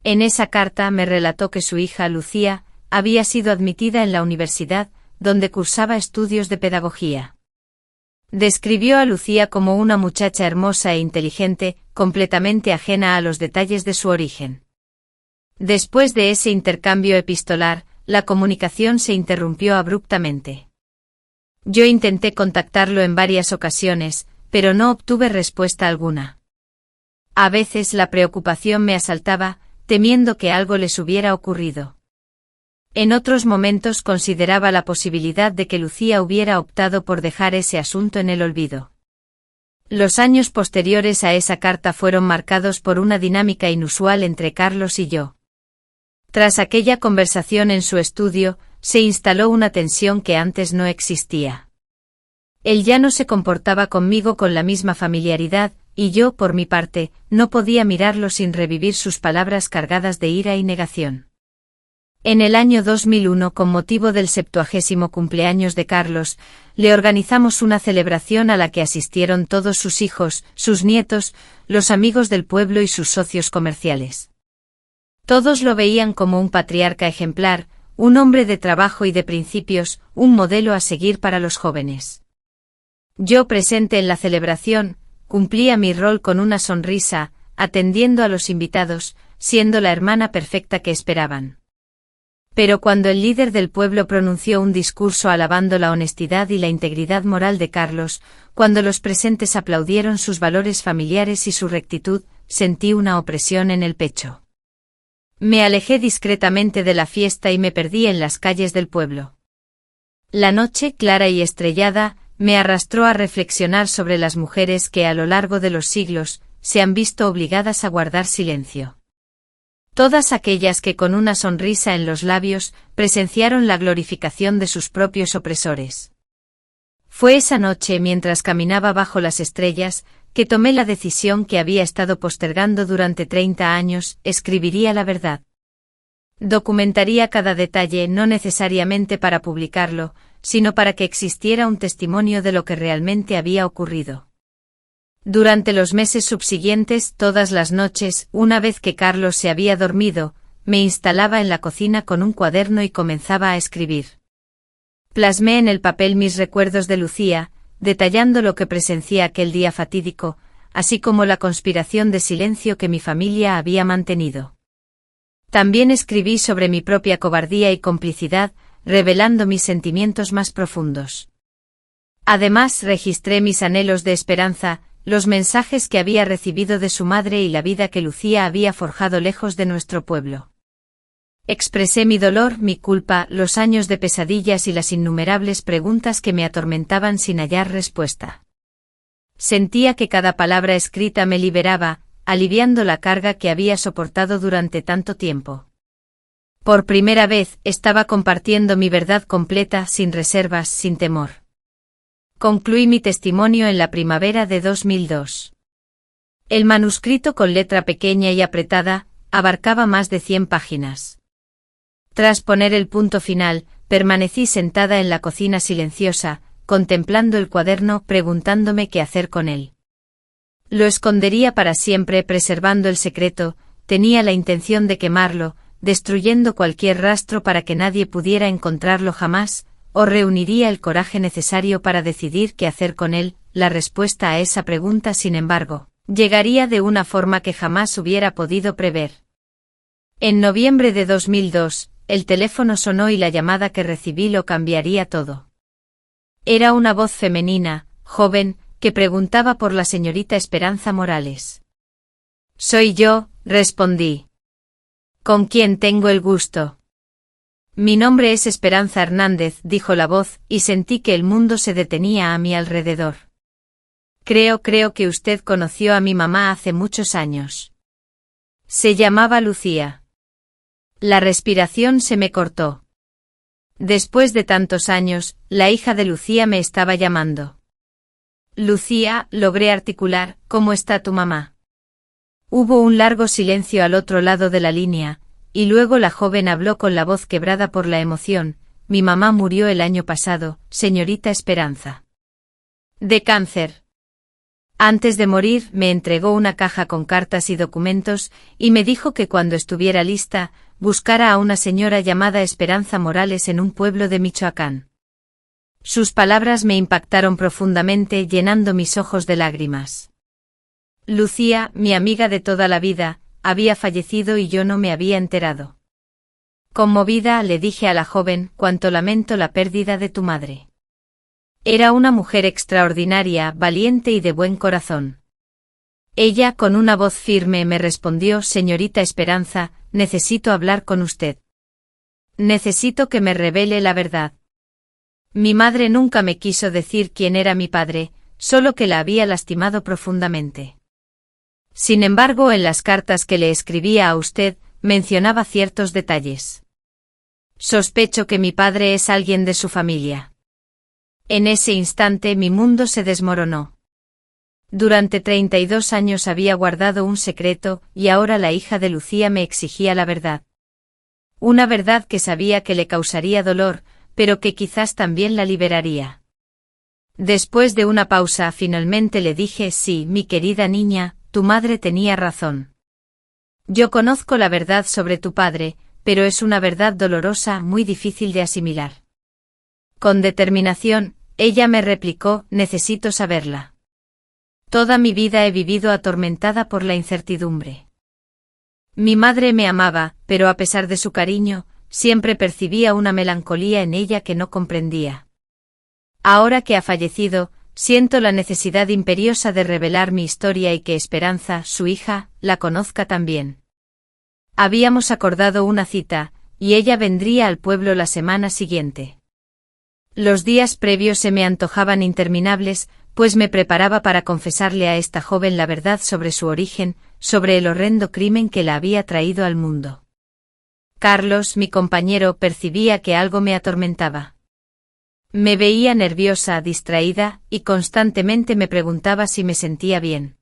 En esa carta me relató que su hija Lucía había sido admitida en la universidad, donde cursaba estudios de pedagogía. Describió a Lucía como una muchacha hermosa e inteligente, completamente ajena a los detalles de su origen. Después de ese intercambio epistolar, la comunicación se interrumpió abruptamente. Yo intenté contactarlo en varias ocasiones, pero no obtuve respuesta alguna. A veces la preocupación me asaltaba, temiendo que algo les hubiera ocurrido. En otros momentos consideraba la posibilidad de que Lucía hubiera optado por dejar ese asunto en el olvido. Los años posteriores a esa carta fueron marcados por una dinámica inusual entre Carlos y yo. Tras aquella conversación en su estudio, se instaló una tensión que antes no existía. Él ya no se comportaba conmigo con la misma familiaridad, y yo, por mi parte, no podía mirarlo sin revivir sus palabras cargadas de ira y negación. En el año 2001, con motivo del 70º cumpleaños de Carlos, le organizamos una celebración a la que asistieron todos sus hijos, sus nietos, los amigos del pueblo y sus socios comerciales. Todos lo veían como un patriarca ejemplar, un hombre de trabajo y de principios, un modelo a seguir para los jóvenes. Yo, presente en la celebración, cumplía mi rol con una sonrisa, atendiendo a los invitados, siendo la hermana perfecta que esperaban. Pero cuando el líder del pueblo pronunció un discurso alabando la honestidad y la integridad moral de Carlos, cuando los presentes aplaudieron sus valores familiares y su rectitud, sentí una opresión en el pecho. Me alejé discretamente de la fiesta y me perdí en las calles del pueblo. La noche, clara y estrellada, me arrastró a reflexionar sobre las mujeres que a lo largo de los siglos se han visto obligadas a guardar silencio. Todas aquellas que con una sonrisa en los labios presenciaron la glorificación de sus propios opresores. Fue esa noche, mientras caminaba bajo las estrellas, que tomé la decisión que había estado postergando durante 30 años, escribiría la verdad. Documentaría cada detalle, no necesariamente para publicarlo, sino para que existiera un testimonio de lo que realmente había ocurrido. Durante los meses subsiguientes, todas las noches, una vez que Carlos se había dormido, me instalaba en la cocina con un cuaderno y comenzaba a escribir. Plasmé en el papel mis recuerdos de Lucía, detallando lo que presencié aquel día fatídico, así como la conspiración de silencio que mi familia había mantenido. También escribí sobre mi propia cobardía y complicidad, revelando mis sentimientos más profundos. Además, registré mis anhelos de esperanza, los mensajes que había recibido de su madre y la vida que Lucía había forjado lejos de nuestro pueblo. Expresé mi dolor, mi culpa, los años de pesadillas y las innumerables preguntas que me atormentaban sin hallar respuesta. Sentía que cada palabra escrita me liberaba, aliviando la carga que había soportado durante tanto tiempo. Por primera vez, estaba compartiendo mi verdad completa, sin reservas, sin temor. Concluí mi testimonio en la primavera de 2002. El manuscrito con letra pequeña y apretada abarcaba más de 100 páginas. Tras poner el punto final, permanecí sentada en la cocina silenciosa, contemplando el cuaderno, preguntándome qué hacer con él. Lo escondería para siempre, preservando el secreto. Tenía la intención de quemarlo, destruyendo cualquier rastro para que nadie pudiera encontrarlo jamás, o reuniría el coraje necesario para decidir qué hacer con él. La respuesta a esa pregunta, sin embargo, llegaría de una forma que jamás hubiera podido prever. En noviembre de 2002, el teléfono sonó y la llamada que recibí lo cambiaría todo. Era una voz femenina, joven, que preguntaba por la señorita Esperanza Morales. «Soy yo», respondí. «¿Con quién tengo el gusto?» «Mi nombre es Esperanza Hernández», dijo la voz, y sentí que el mundo se detenía a mi alrededor. Creo que usted conoció a mi mamá hace muchos años. Se llamaba Lucía». La respiración se me cortó. Después de tantos años, la hija de Lucía me estaba llamando. «Lucía», logré articular, «¿cómo está tu mamá?» Hubo un largo silencio al otro lado de la línea, y luego la joven habló con la voz quebrada por la emoción. «Mi mamá murió el año pasado, señorita Esperanza. De cáncer. Antes de morir me entregó una caja con cartas y documentos, y me dijo que cuando estuviera lista, buscara a una señora llamada Esperanza Morales en un pueblo de Michoacán». Sus palabras me impactaron profundamente, llenando mis ojos de lágrimas. Lucía, mi amiga de toda la vida, había fallecido y yo no me había enterado. Conmovida, le dije a la joven: «Cuánto lamento la pérdida de tu madre. Era una mujer extraordinaria, valiente y de buen corazón». Ella, con una voz firme, me respondió: «Señorita Esperanza, necesito hablar con usted. Necesito que me revele la verdad. Mi madre nunca me quiso decir quién era mi padre, solo que la había lastimado profundamente. Sin embargo, en las cartas que le escribía a usted, mencionaba ciertos detalles. Sospecho que mi padre es alguien de su familia». En ese instante mi mundo se desmoronó. Durante 32 años había guardado un secreto, y ahora la hija de Lucía me exigía la verdad. Una verdad que sabía que le causaría dolor, pero que quizás también la liberaría. Después de una pausa, finalmente le dije: «Sí, mi querida niña, tu madre tenía razón. Yo conozco la verdad sobre tu padre, pero es una verdad dolorosa, muy difícil de asimilar». Con determinación, ella me replicó: «Necesito saberla. Toda mi vida he vivido atormentada por la incertidumbre. Mi madre me amaba, pero a pesar de su cariño, siempre percibía una melancolía en ella que no comprendía. Ahora que ha fallecido, siento la necesidad imperiosa de revelar mi historia y que Esperanza, su hija, la conozca también. Habíamos acordado una cita, y ella vendría al pueblo la semana siguiente. Los días previos se me antojaban interminables, pues me preparaba para confesarle a esta joven la verdad sobre su origen, sobre el horrendo crimen que la había traído al mundo. Carlos, mi compañero, percibía que algo me atormentaba. Me veía nerviosa, distraída, y constantemente me preguntaba si me sentía bien.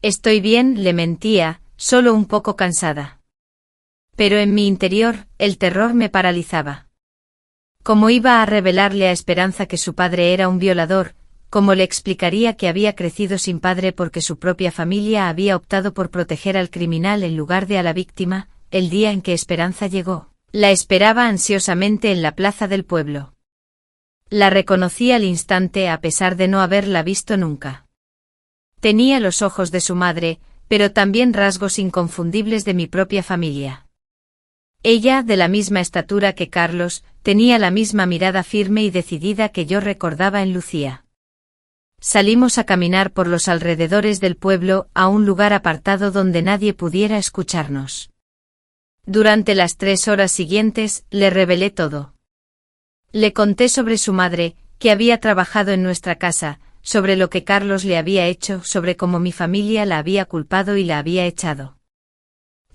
«Estoy bien», le mentía, «solo un poco cansada». Pero en mi interior, el terror me paralizaba. ¿Cómo iba a revelarle a Esperanza que su padre era un violador? ¿Cómo le explicaría que había crecido sin padre porque su propia familia había optado por proteger al criminal en lugar de a la víctima? El día en que Esperanza llegó, la esperaba ansiosamente en la plaza del pueblo. La reconocí al instante a pesar de no haberla visto nunca. Tenía los ojos de su madre, pero también rasgos inconfundibles de mi propia familia. Ella, de la misma estatura que Carlos, tenía la misma mirada firme y decidida que yo recordaba en Lucía. Salimos a caminar por los alrededores del pueblo a un lugar apartado donde nadie pudiera escucharnos. Durante las 3 horas siguientes, le revelé todo. Le conté sobre su madre, que había trabajado en nuestra casa, sobre lo que Carlos le había hecho, sobre cómo mi familia la había culpado y la había echado.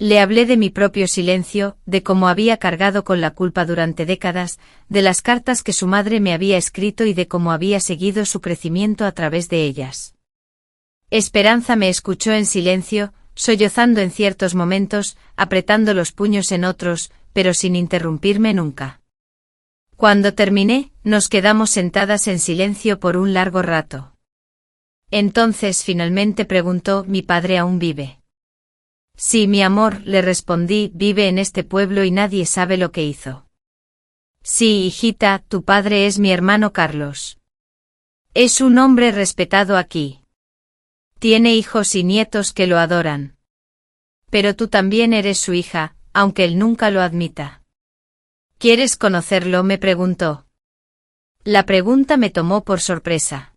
Le hablé de mi propio silencio, de cómo había cargado con la culpa durante décadas, de las cartas que su madre me había escrito y de cómo había seguido su crecimiento a través de ellas. Esperanza me escuchó en silencio, sollozando en ciertos momentos, apretando los puños en otros, pero sin interrumpirme nunca. Cuando terminé, nos quedamos sentadas en silencio por un largo rato. Entonces finalmente preguntó: ¿Mi padre aún vive? Sí, mi amor, le respondí, vive en este pueblo y nadie sabe lo que hizo. Sí, hijita, tu padre es mi hermano Carlos. Es un hombre respetado aquí. Tiene hijos y nietos que lo adoran. Pero tú también eres su hija, aunque él nunca lo admita. ¿Quieres conocerlo?, me preguntó. La pregunta me tomó por sorpresa.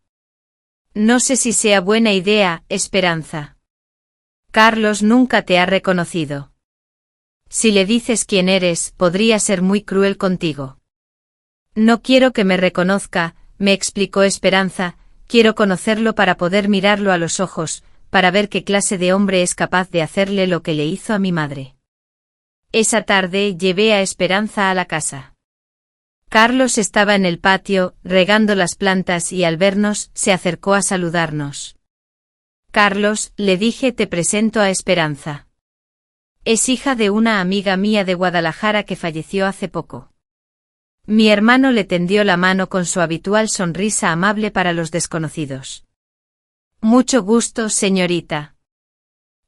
No sé si sea buena idea, Esperanza. Carlos nunca te ha reconocido. Si le dices quién eres, podría ser muy cruel contigo. No quiero que me reconozca, me explicó Esperanza, quiero conocerlo para poder mirarlo a los ojos, para ver qué clase de hombre es capaz de hacerle lo que le hizo a mi madre. Esa tarde llevé a Esperanza a la casa. Carlos estaba en el patio, regando las plantas y al vernos, se acercó a saludarnos. Carlos, le dije, te presento a Esperanza. Es hija de una amiga mía de Guadalajara que falleció hace poco. Mi hermano le tendió la mano con su habitual sonrisa amable para los desconocidos. Mucho gusto, señorita.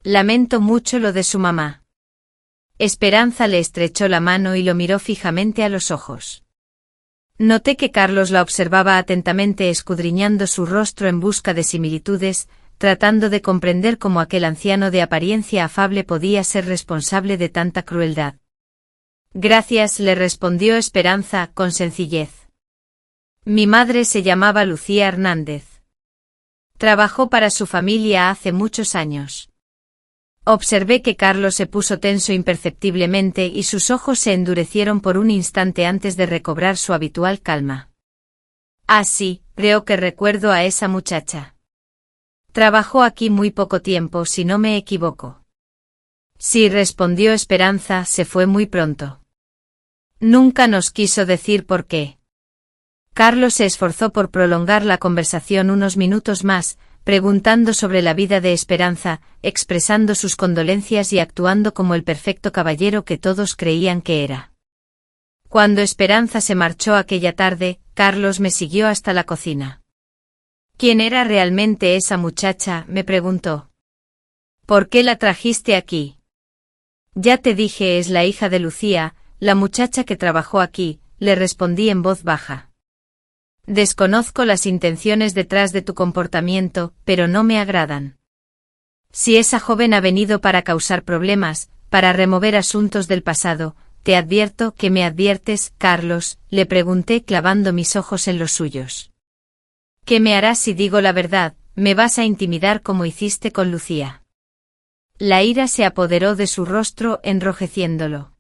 Lamento mucho lo de su mamá. Esperanza le estrechó la mano y lo miró fijamente a los ojos. Noté que Carlos la observaba atentamente, escudriñando su rostro en busca de similitudes, tratando de comprender cómo aquel anciano de apariencia afable podía ser responsable de tanta crueldad. Gracias, le respondió Esperanza, con sencillez. Mi madre se llamaba Lucía Hernández. Trabajó para su familia hace muchos años. Observé que Carlos se puso tenso imperceptiblemente y sus ojos se endurecieron por un instante antes de recobrar su habitual calma. Ah, sí, creo que recuerdo a esa muchacha. Trabajó aquí muy poco tiempo, si no me equivoco. Sí, respondió Esperanza, se fue muy pronto. Nunca nos quiso decir por qué. Carlos se esforzó por prolongar la conversación unos minutos más, preguntando sobre la vida de Esperanza, expresando sus condolencias y actuando como el perfecto caballero que todos creían que era. Cuando Esperanza se marchó aquella tarde, Carlos me siguió hasta la cocina. ¿Quién era realmente esa muchacha?, me preguntó. ¿Por qué la trajiste aquí? Ya te dije, es la hija de Lucía, la muchacha que trabajó aquí, le respondí en voz baja. Desconozco las intenciones detrás de tu comportamiento, pero no me agradan. Si esa joven ha venido para causar problemas, para remover asuntos del pasado, te advierto que me adviertes, Carlos, le pregunté clavando mis ojos en los suyos. ¿Qué me harás si digo la verdad? ¿Me vas a intimidar como hiciste con Lucía? La ira se apoderó de su rostro, enrojeciéndolo.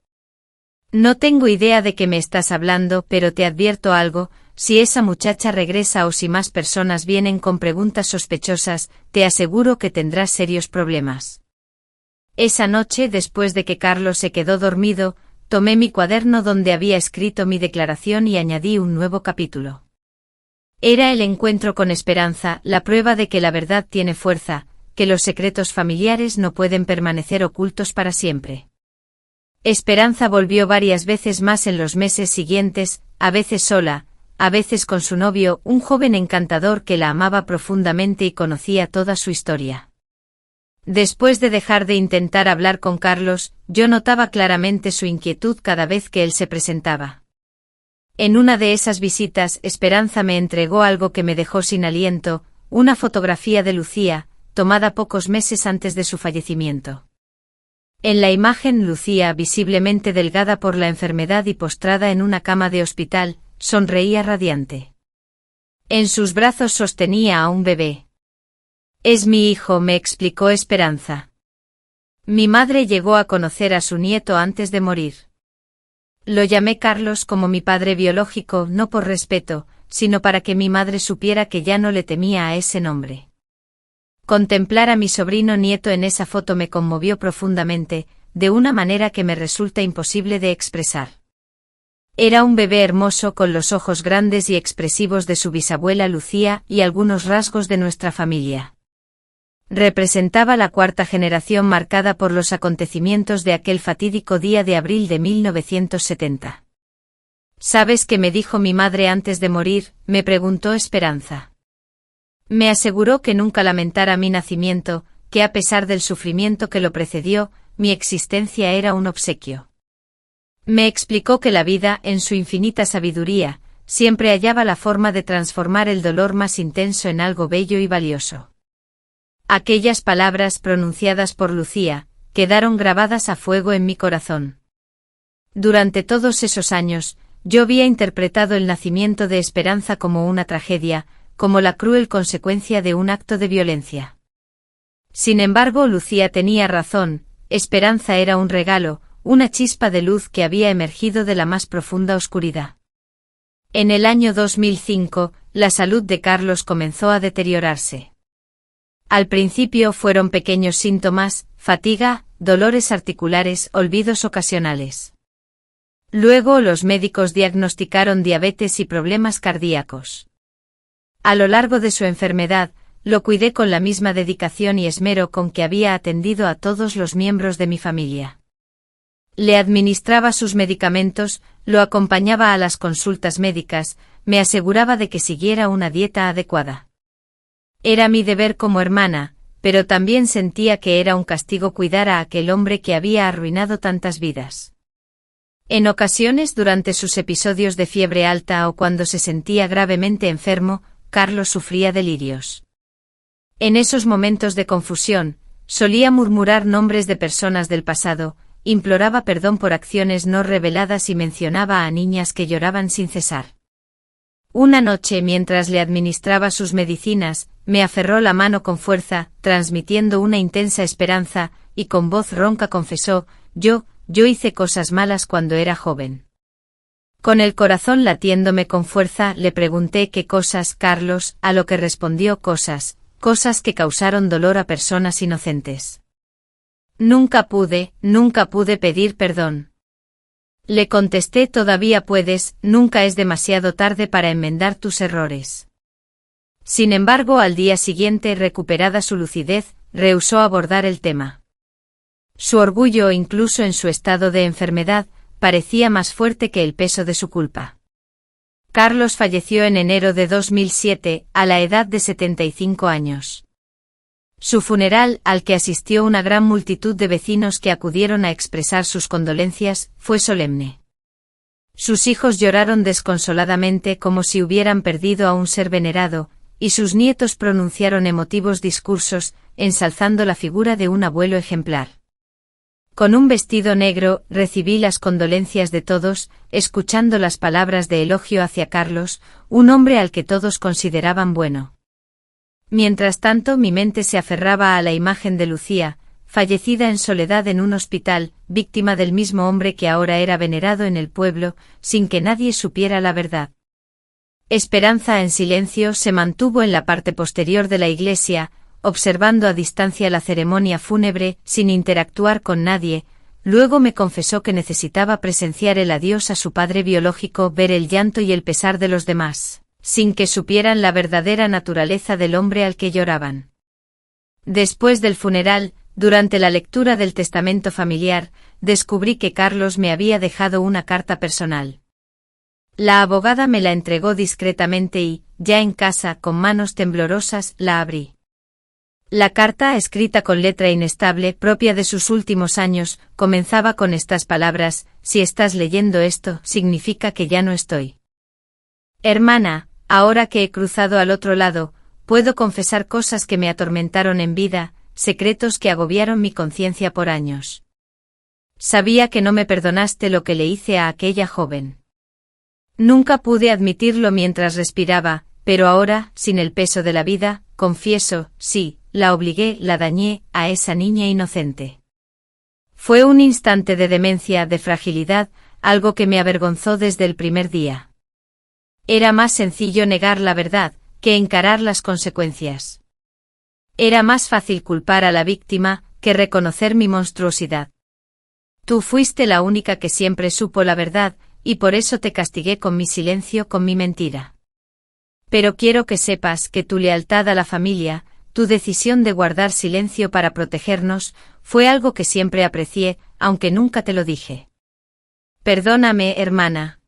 No tengo idea de qué me estás hablando, pero te advierto algo, si esa muchacha regresa o si más personas vienen con preguntas sospechosas, te aseguro que tendrás serios problemas. Esa noche, después de que Carlos se quedó dormido, tomé mi cuaderno donde había escrito mi declaración y añadí un nuevo capítulo. Era el encuentro con Esperanza, la prueba de que la verdad tiene fuerza, que los secretos familiares no pueden permanecer ocultos para siempre. Esperanza volvió varias veces más en los meses siguientes, a veces sola, a veces con su novio, un joven encantador que la amaba profundamente y conocía toda su historia. Después de dejar de intentar hablar con Carlos, yo notaba claramente su inquietud cada vez que él se presentaba. En una de esas visitas, Esperanza me entregó algo que me dejó sin aliento, una fotografía de Lucía, tomada pocos meses antes de su fallecimiento. En la imagen, Lucía, visiblemente delgada por la enfermedad y postrada en una cama de hospital, sonreía radiante. En sus brazos sostenía a un bebé. Es mi hijo, me explicó Esperanza. Mi madre llegó a conocer a su nieto antes de morir. Lo llamé Carlos como mi padre biológico, no por respeto, sino para que mi madre supiera que ya no le temía a ese nombre. Contemplar a mi sobrino nieto en esa foto me conmovió profundamente, de una manera que me resulta imposible de expresar. Era un bebé hermoso con los ojos grandes y expresivos de su bisabuela Lucía y algunos rasgos de nuestra familia. Representaba la cuarta generación marcada por los acontecimientos de aquel fatídico día de abril de 1970. ¿Sabes qué me dijo mi madre antes de morir?, me preguntó Esperanza. Me aseguró que nunca lamentara mi nacimiento, que a pesar del sufrimiento que lo precedió, mi existencia era un obsequio. Me explicó que la vida, en su infinita sabiduría, siempre hallaba la forma de transformar el dolor más intenso en algo bello y valioso. Aquellas palabras pronunciadas por Lucía, quedaron grabadas a fuego en mi corazón. Durante todos esos años, yo había interpretado el nacimiento de Esperanza como una tragedia, como la cruel consecuencia de un acto de violencia. Sin embargo, Lucía tenía razón, Esperanza era un regalo, una chispa de luz que había emergido de la más profunda oscuridad. En el año 2005, la salud de Carlos comenzó a deteriorarse. Al principio fueron pequeños síntomas, fatiga, dolores articulares, olvidos ocasionales. Luego los médicos diagnosticaron diabetes y problemas cardíacos. A lo largo de su enfermedad, lo cuidé con la misma dedicación y esmero con que había atendido a todos los miembros de mi familia. Le administraba sus medicamentos, lo acompañaba a las consultas médicas, me aseguraba de que siguiera una dieta adecuada. Era mi deber como hermana, pero también sentía que era un castigo cuidar a aquel hombre que había arruinado tantas vidas. En ocasiones durante sus episodios de fiebre alta o cuando se sentía gravemente enfermo, Carlos sufría delirios. En esos momentos de confusión, solía murmurar nombres de personas del pasado, imploraba perdón por acciones no reveladas y mencionaba a niñas que lloraban sin cesar. Una noche mientras le administraba sus medicinas, me aferró la mano con fuerza, transmitiendo una intensa esperanza, y con voz ronca confesó, yo hice cosas malas cuando era joven. Con el corazón latiéndome con fuerza le pregunté qué cosas, Carlos, a lo que respondió cosas que causaron dolor a personas inocentes. Nunca pude pedir perdón. Le contesté todavía puedes, nunca es demasiado tarde para enmendar tus errores. Sin embargo, al día siguiente, recuperada su lucidez, rehusó abordar el tema. Su orgullo, incluso en su estado de enfermedad, parecía más fuerte que el peso de su culpa. Carlos falleció en enero de 2007, a la edad de 75 años. Su funeral, al que asistió una gran multitud de vecinos que acudieron a expresar sus condolencias, fue solemne. Sus hijos lloraron desconsoladamente como si hubieran perdido a un ser venerado, y sus nietos pronunciaron emotivos discursos, ensalzando la figura de un abuelo ejemplar. Con un vestido negro, recibí las condolencias de todos, escuchando las palabras de elogio hacia Carlos, un hombre al que todos consideraban bueno. Mientras tanto, mi mente se aferraba a la imagen de Lucía, fallecida en soledad en un hospital, víctima del mismo hombre que ahora era venerado en el pueblo, sin que nadie supiera la verdad. Esperanza en silencio se mantuvo en la parte posterior de la iglesia, observando a distancia la ceremonia fúnebre, sin interactuar con nadie. Luego me confesó que necesitaba presenciar el adiós a su padre biológico, ver el llanto y el pesar de los demás, sin que supieran la verdadera naturaleza del hombre al que lloraban. Después del funeral, durante la lectura del testamento familiar, descubrí que Carlos me había dejado una carta personal. La abogada me la entregó discretamente y, ya en casa, con manos temblorosas, la abrí. La carta, escrita con letra inestable propia de sus últimos años, comenzaba con estas palabras: si estás leyendo esto, significa que ya no estoy. Hermana, ahora que he cruzado al otro lado, puedo confesar cosas que me atormentaron en vida, secretos que agobiaron mi conciencia por años. Sabía que no me perdonaste lo que le hice a aquella joven. Nunca pude admitirlo mientras respiraba, pero ahora, sin el peso de la vida, confieso, sí, la obligué, la dañé, a esa niña inocente. Fue un instante de demencia, de fragilidad, algo que me avergonzó desde el primer día. Era más sencillo negar la verdad, que encarar las consecuencias. Era más fácil culpar a la víctima, que reconocer mi monstruosidad. Tú fuiste la única que siempre supo la verdad, y por eso te castigué con mi silencio, con mi mentira. Pero quiero que sepas que tu lealtad a la familia, tu decisión de guardar silencio para protegernos, fue algo que siempre aprecié, aunque nunca te lo dije. Perdóname, hermana.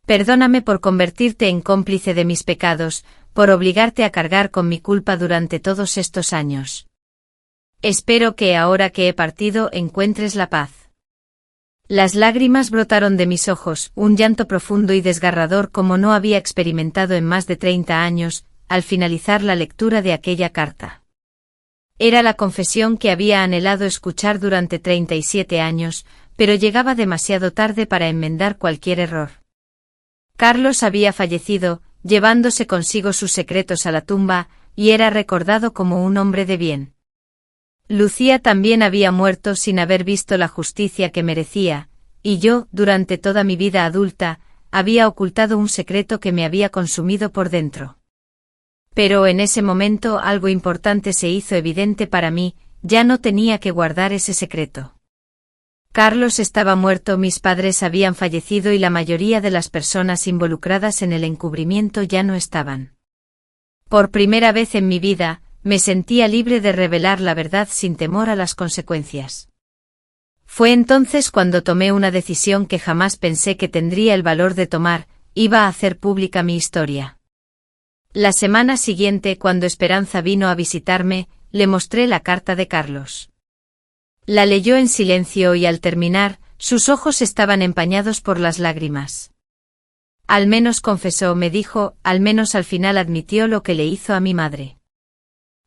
Perdóname por convertirte en cómplice de mis pecados, por obligarte a cargar con mi culpa durante todos estos años. Espero que ahora que he partido encuentres la paz. Las lágrimas brotaron de mis ojos, un llanto profundo y desgarrador como no había experimentado en más de 30 años, al finalizar la lectura de aquella carta. Era la confesión que había anhelado escuchar durante 37 años, pero llegaba demasiado tarde para enmendar cualquier error. Carlos había fallecido, llevándose consigo sus secretos a la tumba, y era recordado como un hombre de bien. Lucía también había muerto sin haber visto la justicia que merecía, y yo, durante toda mi vida adulta, había ocultado un secreto que me había consumido por dentro. Pero en ese momento algo importante se hizo evidente para mí, ya no tenía que guardar ese secreto. Carlos estaba muerto, mis padres habían fallecido y la mayoría de las personas involucradas en el encubrimiento ya no estaban. Por primera vez en mi vida, me sentía libre de revelar la verdad sin temor a las consecuencias. Fue entonces cuando tomé una decisión que jamás pensé que tendría el valor de tomar, iba a hacer pública mi historia. La semana siguiente, cuando Esperanza vino a visitarme, le mostré la carta de Carlos. La leyó en silencio y al terminar, sus ojos estaban empañados por las lágrimas. Al menos confesó, me dijo, al menos al final admitió lo que le hizo a mi madre.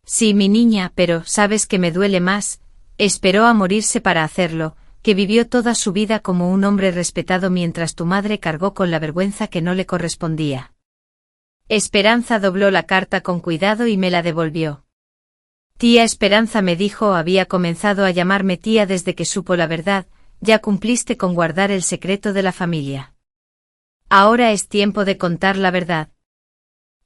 Sí, mi niña, pero, ¿sabes que me duele más? Esperó a morirse para hacerlo, que vivió toda su vida como un hombre respetado mientras tu madre cargó con la vergüenza que no le correspondía. Esperanza dobló la carta con cuidado y me la devolvió. Tía Esperanza, me dijo, había comenzado a llamarme tía desde que supo la verdad, ya cumpliste con guardar el secreto de la familia. Ahora es tiempo de contar la verdad.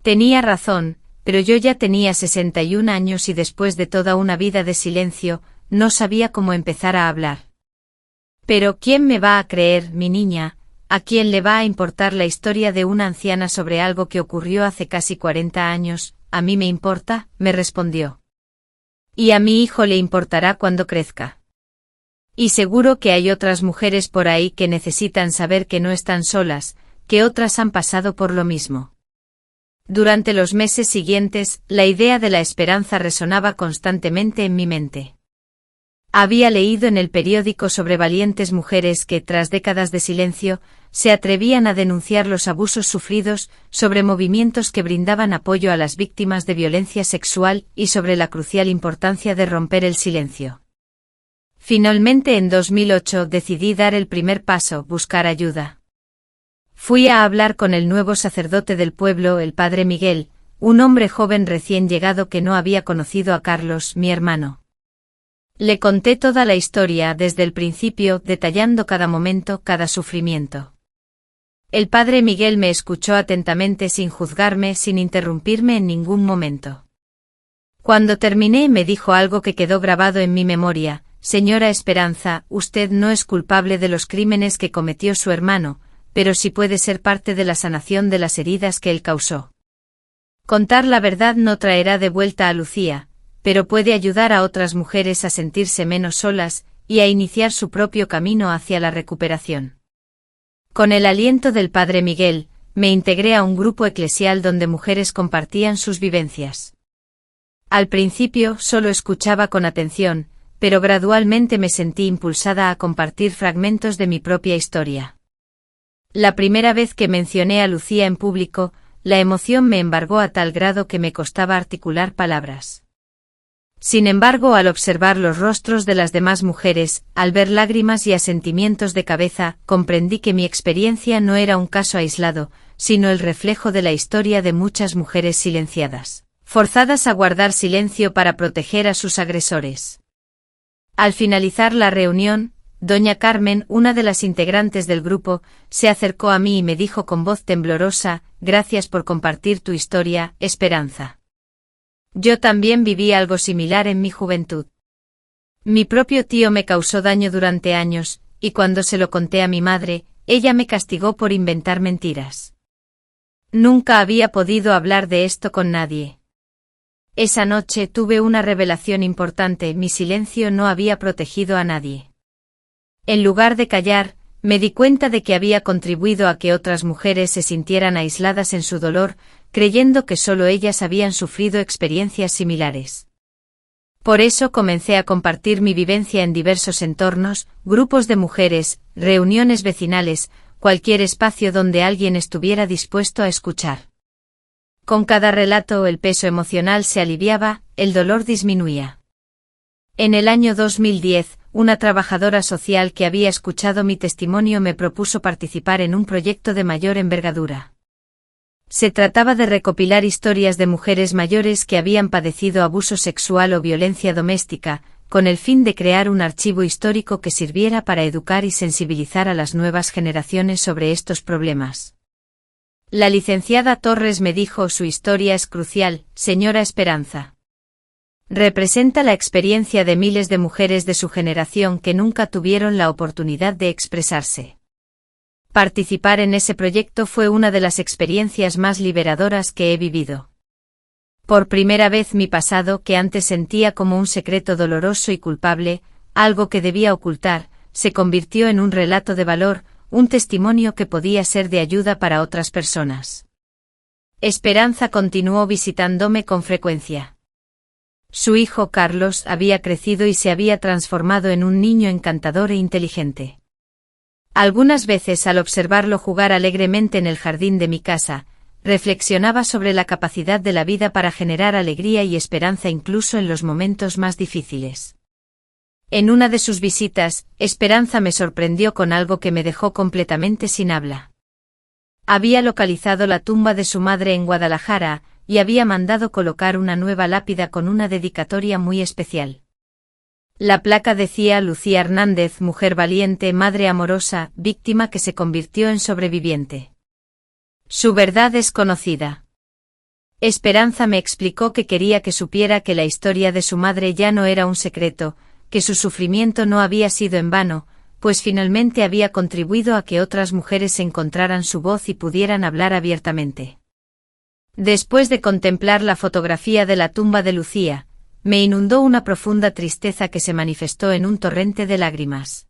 Tenía razón, pero yo ya tenía 61 años y después de toda una vida de silencio, no sabía cómo empezar a hablar. Pero ¿quién me va a creer, mi niña? ¿A quién le va a importar la historia de una anciana sobre algo que ocurrió hace casi 40 años? A mí me importa, me respondió. Y a mi hijo le importará cuando crezca. Y seguro que hay otras mujeres por ahí que necesitan saber que no están solas, que otras han pasado por lo mismo. Durante los meses siguientes, la idea de la esperanza resonaba constantemente en mi mente. Había leído en el periódico sobre valientes mujeres que, tras décadas de silencio, se atrevían a denunciar los abusos sufridos, sobre movimientos que brindaban apoyo a las víctimas de violencia sexual y sobre la crucial importancia de romper el silencio. Finalmente, en 2008 decidí dar el primer paso, buscar ayuda. Fui a hablar con el nuevo sacerdote del pueblo, el padre Miguel, un hombre joven recién llegado que no había conocido a Carlos, mi hermano. Le conté toda la historia desde el principio, detallando cada momento, cada sufrimiento. El padre Miguel me escuchó atentamente sin juzgarme, sin interrumpirme en ningún momento. Cuando terminé me dijo algo que quedó grabado en mi memoria: Señora Esperanza, usted no es culpable de los crímenes que cometió su hermano, pero sí puede ser parte de la sanación de las heridas que él causó. Contar la verdad no traerá de vuelta a Lucía, pero puede ayudar a otras mujeres a sentirse menos solas, y a iniciar su propio camino hacia la recuperación. Con el aliento del padre Miguel, me integré a un grupo eclesial donde mujeres compartían sus vivencias. Al principio solo escuchaba con atención, pero gradualmente me sentí impulsada a compartir fragmentos de mi propia historia. La primera vez que mencioné a Lucía en público, la emoción me embargó a tal grado que me costaba articular palabras. Sin embargo, al observar los rostros de las demás mujeres, al ver lágrimas y asentimientos de cabeza, comprendí que mi experiencia no era un caso aislado, sino el reflejo de la historia de muchas mujeres silenciadas, forzadas a guardar silencio para proteger a sus agresores. Al finalizar la reunión, doña Carmen, una de las integrantes del grupo, se acercó a mí y me dijo con voz temblorosa: gracias por compartir tu historia, Esperanza. Yo también viví algo similar en mi juventud. Mi propio tío me causó daño durante años, y cuando se lo conté a mi madre, ella me castigó por inventar mentiras. Nunca había podido hablar de esto con nadie. Esa noche tuve una revelación importante, mi silencio no había protegido a nadie. En lugar de callar, me di cuenta de que había contribuido a que otras mujeres se sintieran aisladas en su dolor, creyendo que solo ellas habían sufrido experiencias similares. Por eso comencé a compartir mi vivencia en diversos entornos, grupos de mujeres, reuniones vecinales, cualquier espacio donde alguien estuviera dispuesto a escuchar. Con cada relato el peso emocional se aliviaba, el dolor disminuía. En el año 2010, una trabajadora social que había escuchado mi testimonio me propuso participar en un proyecto de mayor envergadura. Se trataba de recopilar historias de mujeres mayores que habían padecido abuso sexual o violencia doméstica, con el fin de crear un archivo histórico que sirviera para educar y sensibilizar a las nuevas generaciones sobre estos problemas. La licenciada Torres me dijo: su historia es crucial, señora Esperanza. Representa la experiencia de miles de mujeres de su generación que nunca tuvieron la oportunidad de expresarse. Participar en ese proyecto fue una de las experiencias más liberadoras que he vivido. Por primera vez mi pasado, que antes sentía como un secreto doloroso y culpable, algo que debía ocultar, se convirtió en un relato de valor, un testimonio que podía ser de ayuda para otras personas. Esperanza continuó visitándome con frecuencia. Su hijo Carlos había crecido y se había transformado en un niño encantador e inteligente. Algunas veces, al observarlo jugar alegremente en el jardín de mi casa, reflexionaba sobre la capacidad de la vida para generar alegría y esperanza incluso en los momentos más difíciles. En una de sus visitas, Esperanza me sorprendió con algo que me dejó completamente sin habla. Había localizado la tumba de su madre en Guadalajara, y había mandado colocar una nueva lápida con una dedicatoria muy especial. La placa decía: Lucía Hernández, mujer valiente, madre amorosa, víctima que se convirtió en sobreviviente. Su verdad es conocida. Esperanza me explicó que quería que supiera que la historia de su madre ya no era un secreto, que su sufrimiento no había sido en vano, pues finalmente había contribuido a que otras mujeres encontraran su voz y pudieran hablar abiertamente. Después de contemplar la fotografía de la tumba de Lucía, me inundó una profunda tristeza que se manifestó en un torrente de lágrimas.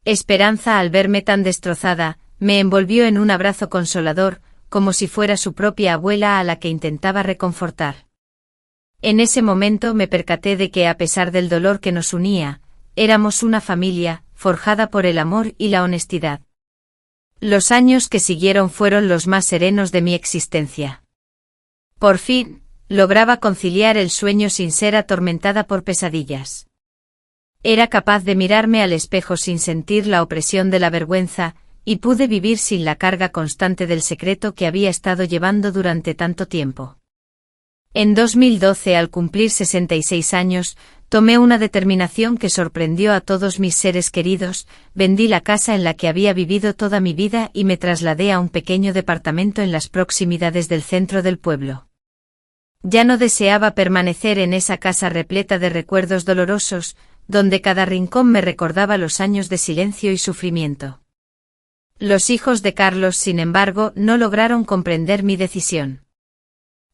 Esperanza, al verme tan destrozada, me envolvió en un abrazo consolador, como si fuera su propia abuela a la que intentaba reconfortar. En ese momento me percaté de que, a pesar del dolor que nos unía, éramos una familia, forjada por el amor y la honestidad. Los años que siguieron fueron los más serenos de mi existencia. Por fin, lograba conciliar el sueño sin ser atormentada por pesadillas. Era capaz de mirarme al espejo sin sentir la opresión de la vergüenza, y pude vivir sin la carga constante del secreto que había estado llevando durante tanto tiempo. En 2012, al cumplir 66 años, tomé una determinación que sorprendió a todos mis seres queridos: vendí la casa en la que había vivido toda mi vida y me trasladé a un pequeño departamento en las proximidades del centro del pueblo. Ya no deseaba permanecer en esa casa repleta de recuerdos dolorosos, donde cada rincón me recordaba los años de silencio y sufrimiento. Los hijos de Carlos, sin embargo, no lograron comprender mi decisión.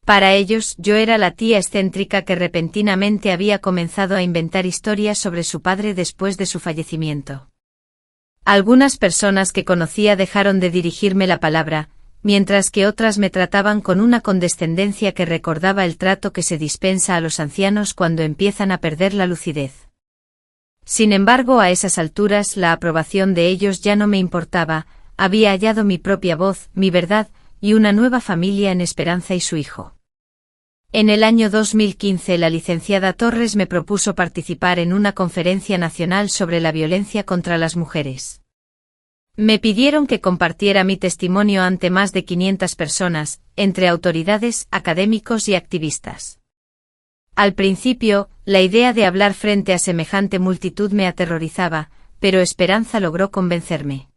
Para ellos, yo era la tía excéntrica que repentinamente había comenzado a inventar historias sobre su padre después de su fallecimiento. Algunas personas que conocía dejaron de dirigirme la palabra, mientras que otras me trataban con una condescendencia que recordaba el trato que se dispensa a los ancianos cuando empiezan a perder la lucidez. Sin embargo, a esas alturas la aprobación de ellos ya no me importaba, había hallado mi propia voz, mi verdad, y una nueva familia en Esperanza y su hijo. En el año 2015 la licenciada Torres me propuso participar en una conferencia nacional sobre la violencia contra las mujeres. Me pidieron que compartiera mi testimonio ante más de 500 personas, entre autoridades, académicos y activistas. Al principio, la idea de hablar frente a semejante multitud me aterrorizaba, pero Esperanza logró convencerme.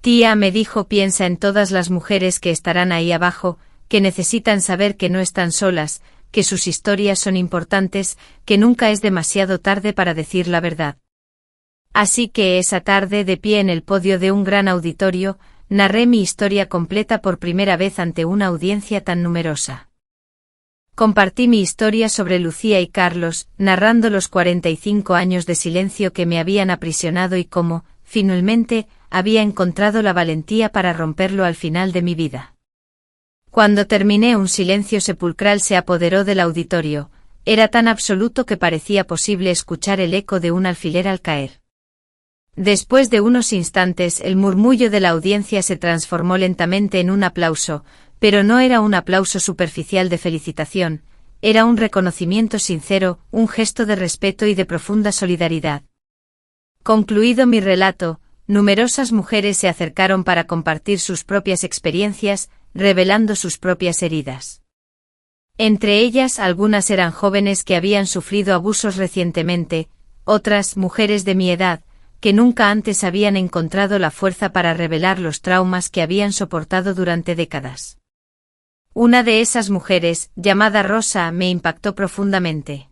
Tía, me dijo, piensa en todas las mujeres que estarán ahí abajo, que necesitan saber que no están solas, que sus historias son importantes, que nunca es demasiado tarde para decir la verdad. Así que esa tarde, de pie en el podio de un gran auditorio, narré mi historia completa por primera vez ante una audiencia tan numerosa. Compartí mi historia sobre Lucía y Carlos, narrando los 45 años de silencio que me habían aprisionado y cómo, finalmente, había encontrado la valentía para romperlo al final de mi vida. Cuando terminé, un silencio sepulcral se apoderó del auditorio, era tan absoluto que parecía posible escuchar el eco de un alfiler al caer. Después de unos instantes, el murmullo de la audiencia se transformó lentamente en un aplauso, pero no era un aplauso superficial de felicitación, era un reconocimiento sincero, un gesto de respeto y de profunda solidaridad. Concluido mi relato, numerosas mujeres se acercaron para compartir sus propias experiencias, revelando sus propias heridas. Entre ellas, algunas eran jóvenes que habían sufrido abusos recientemente, otras, mujeres de mi edad, que nunca antes habían encontrado la fuerza para revelar los traumas que habían soportado durante décadas. Una de esas mujeres, llamada Rosa, me impactó profundamente.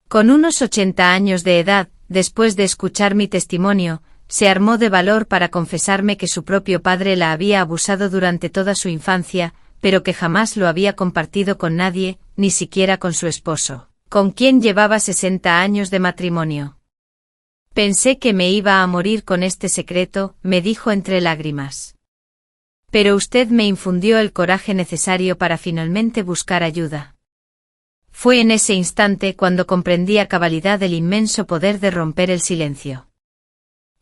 Con unos 80 años de edad, después de escuchar mi testimonio, se armó de valor para confesarme que su propio padre la había abusado durante toda su infancia, pero que jamás lo había compartido con nadie, ni siquiera con su esposo, con quien llevaba 60 años de matrimonio. Pensé que me iba a morir con este secreto, me dijo entre lágrimas. Pero usted me infundió el coraje necesario para finalmente buscar ayuda. Fue en ese instante cuando comprendí a cabalidad el inmenso poder de romper el silencio.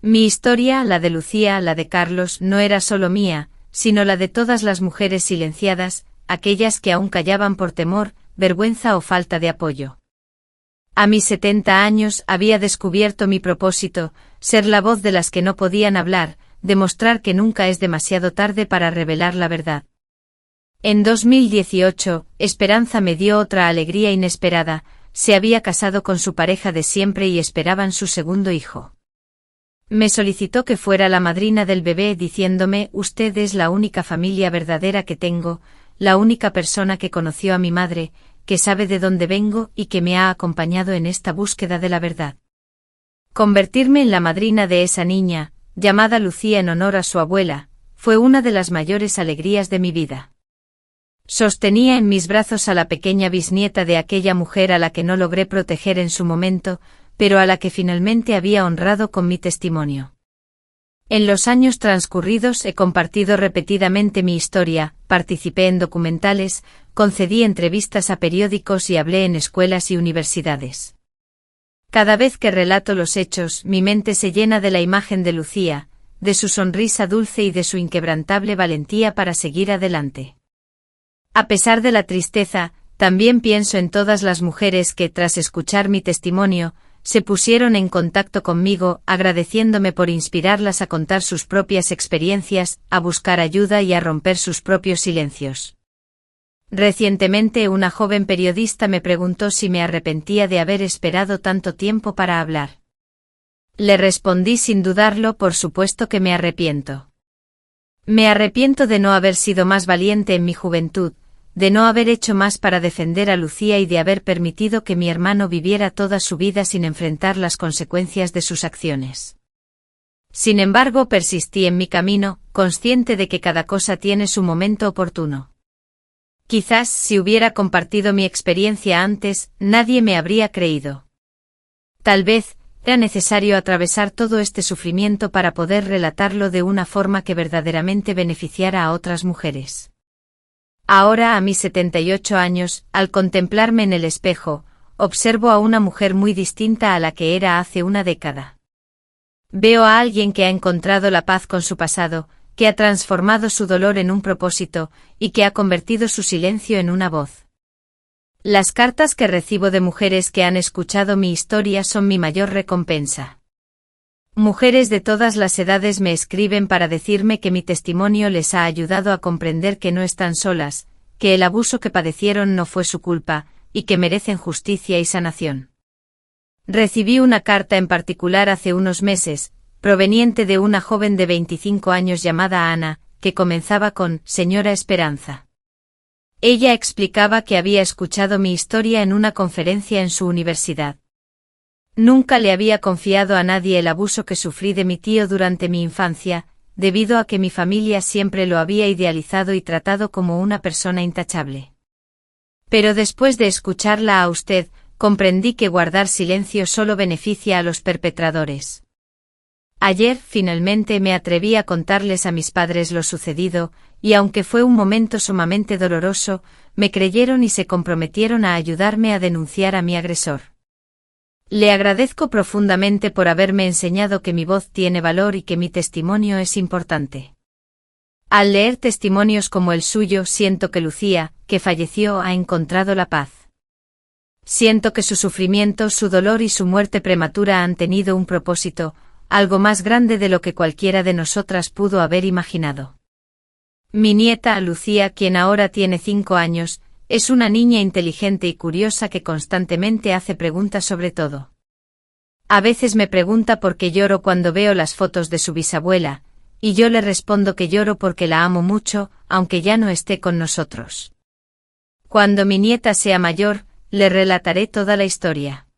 Mi historia, la de Lucía, la de Carlos, no era solo mía, sino la de todas las mujeres silenciadas, aquellas que aún callaban por temor, vergüenza o falta de apoyo. A mis 70 años había descubierto mi propósito, ser la voz de las que no podían hablar, demostrar que nunca es demasiado tarde para revelar la verdad. En 2018, Esperanza me dio otra alegría inesperada, se había casado con su pareja de siempre y esperaban su segundo hijo. Me solicitó que fuera la madrina del bebé diciéndome: usted es la única familia verdadera que tengo, la única persona que conoció a mi madre, que sabe de dónde vengo y que me ha acompañado en esta búsqueda de la verdad. Convertirme en la madrina de esa niña, llamada Lucía en honor a su abuela, fue una de las mayores alegrías de mi vida. Sostenía en mis brazos a la pequeña bisnieta de aquella mujer a la que no logré proteger en su momento, pero a la que finalmente había honrado con mi testimonio. En los años transcurridos he compartido repetidamente mi historia, participé en documentales, concedí entrevistas a periódicos y hablé en escuelas y universidades. Cada vez que relato los hechos, mi mente se llena de la imagen de Lucía, de su sonrisa dulce y de su inquebrantable valentía para seguir adelante. A pesar de la tristeza, también pienso en todas las mujeres que, tras escuchar mi testimonio, se pusieron en contacto conmigo, agradeciéndome por inspirarlas a contar sus propias experiencias, a buscar ayuda y a romper sus propios silencios. Recientemente una joven periodista me preguntó si me arrepentía de haber esperado tanto tiempo para hablar. Le respondí sin dudarlo: por supuesto que me arrepiento. Me arrepiento de no haber sido más valiente en mi juventud, de no haber hecho más para defender a Lucía y de haber permitido que mi hermano viviera toda su vida sin enfrentar las consecuencias de sus acciones. Sin embargo, persistí en mi camino, consciente de que cada cosa tiene su momento oportuno. Quizás, si hubiera compartido mi experiencia antes, nadie me habría creído. Tal vez, era necesario atravesar todo este sufrimiento para poder relatarlo de una forma que verdaderamente beneficiara a otras mujeres. Ahora, a mis 78 años, al contemplarme en el espejo, observo a una mujer muy distinta a la que era hace una década. Veo a alguien que ha encontrado la paz con su pasado, que ha transformado su dolor en un propósito, y que ha convertido su silencio en una voz. Las cartas que recibo de mujeres que han escuchado mi historia son mi mayor recompensa. Mujeres de todas las edades me escriben para decirme que mi testimonio les ha ayudado a comprender que no están solas, que el abuso que padecieron no fue su culpa, y que merecen justicia y sanación. Recibí una carta en particular hace unos meses, proveniente de una joven de 25 años llamada Ana, que comenzaba con: Señora Esperanza. Ella explicaba que había escuchado mi historia en una conferencia en su universidad. Nunca le había confiado a nadie el abuso que sufrí de mi tío durante mi infancia, debido a que mi familia siempre lo había idealizado y tratado como una persona intachable. Pero después de escucharla a usted, comprendí que guardar silencio solo beneficia a los perpetradores. Ayer, finalmente, me atreví a contarles a mis padres lo sucedido, y aunque fue un momento sumamente doloroso, me creyeron y se comprometieron a ayudarme a denunciar a mi agresor. Le agradezco profundamente por haberme enseñado que mi voz tiene valor y que mi testimonio es importante. Al leer testimonios como el suyo, siento que Lucía, que falleció, ha encontrado la paz. Siento que su sufrimiento, su dolor y su muerte prematura han tenido un propósito, algo más grande de lo que cualquiera de nosotras pudo haber imaginado. Mi nieta, Lucía, quien ahora tiene 5 años, es una niña inteligente y curiosa que constantemente hace preguntas sobre todo. A veces me pregunta por qué lloro cuando veo las fotos de su bisabuela, y yo le respondo que lloro porque la amo mucho, aunque ya no esté con nosotros. Cuando mi nieta sea mayor, le relataré toda la historia.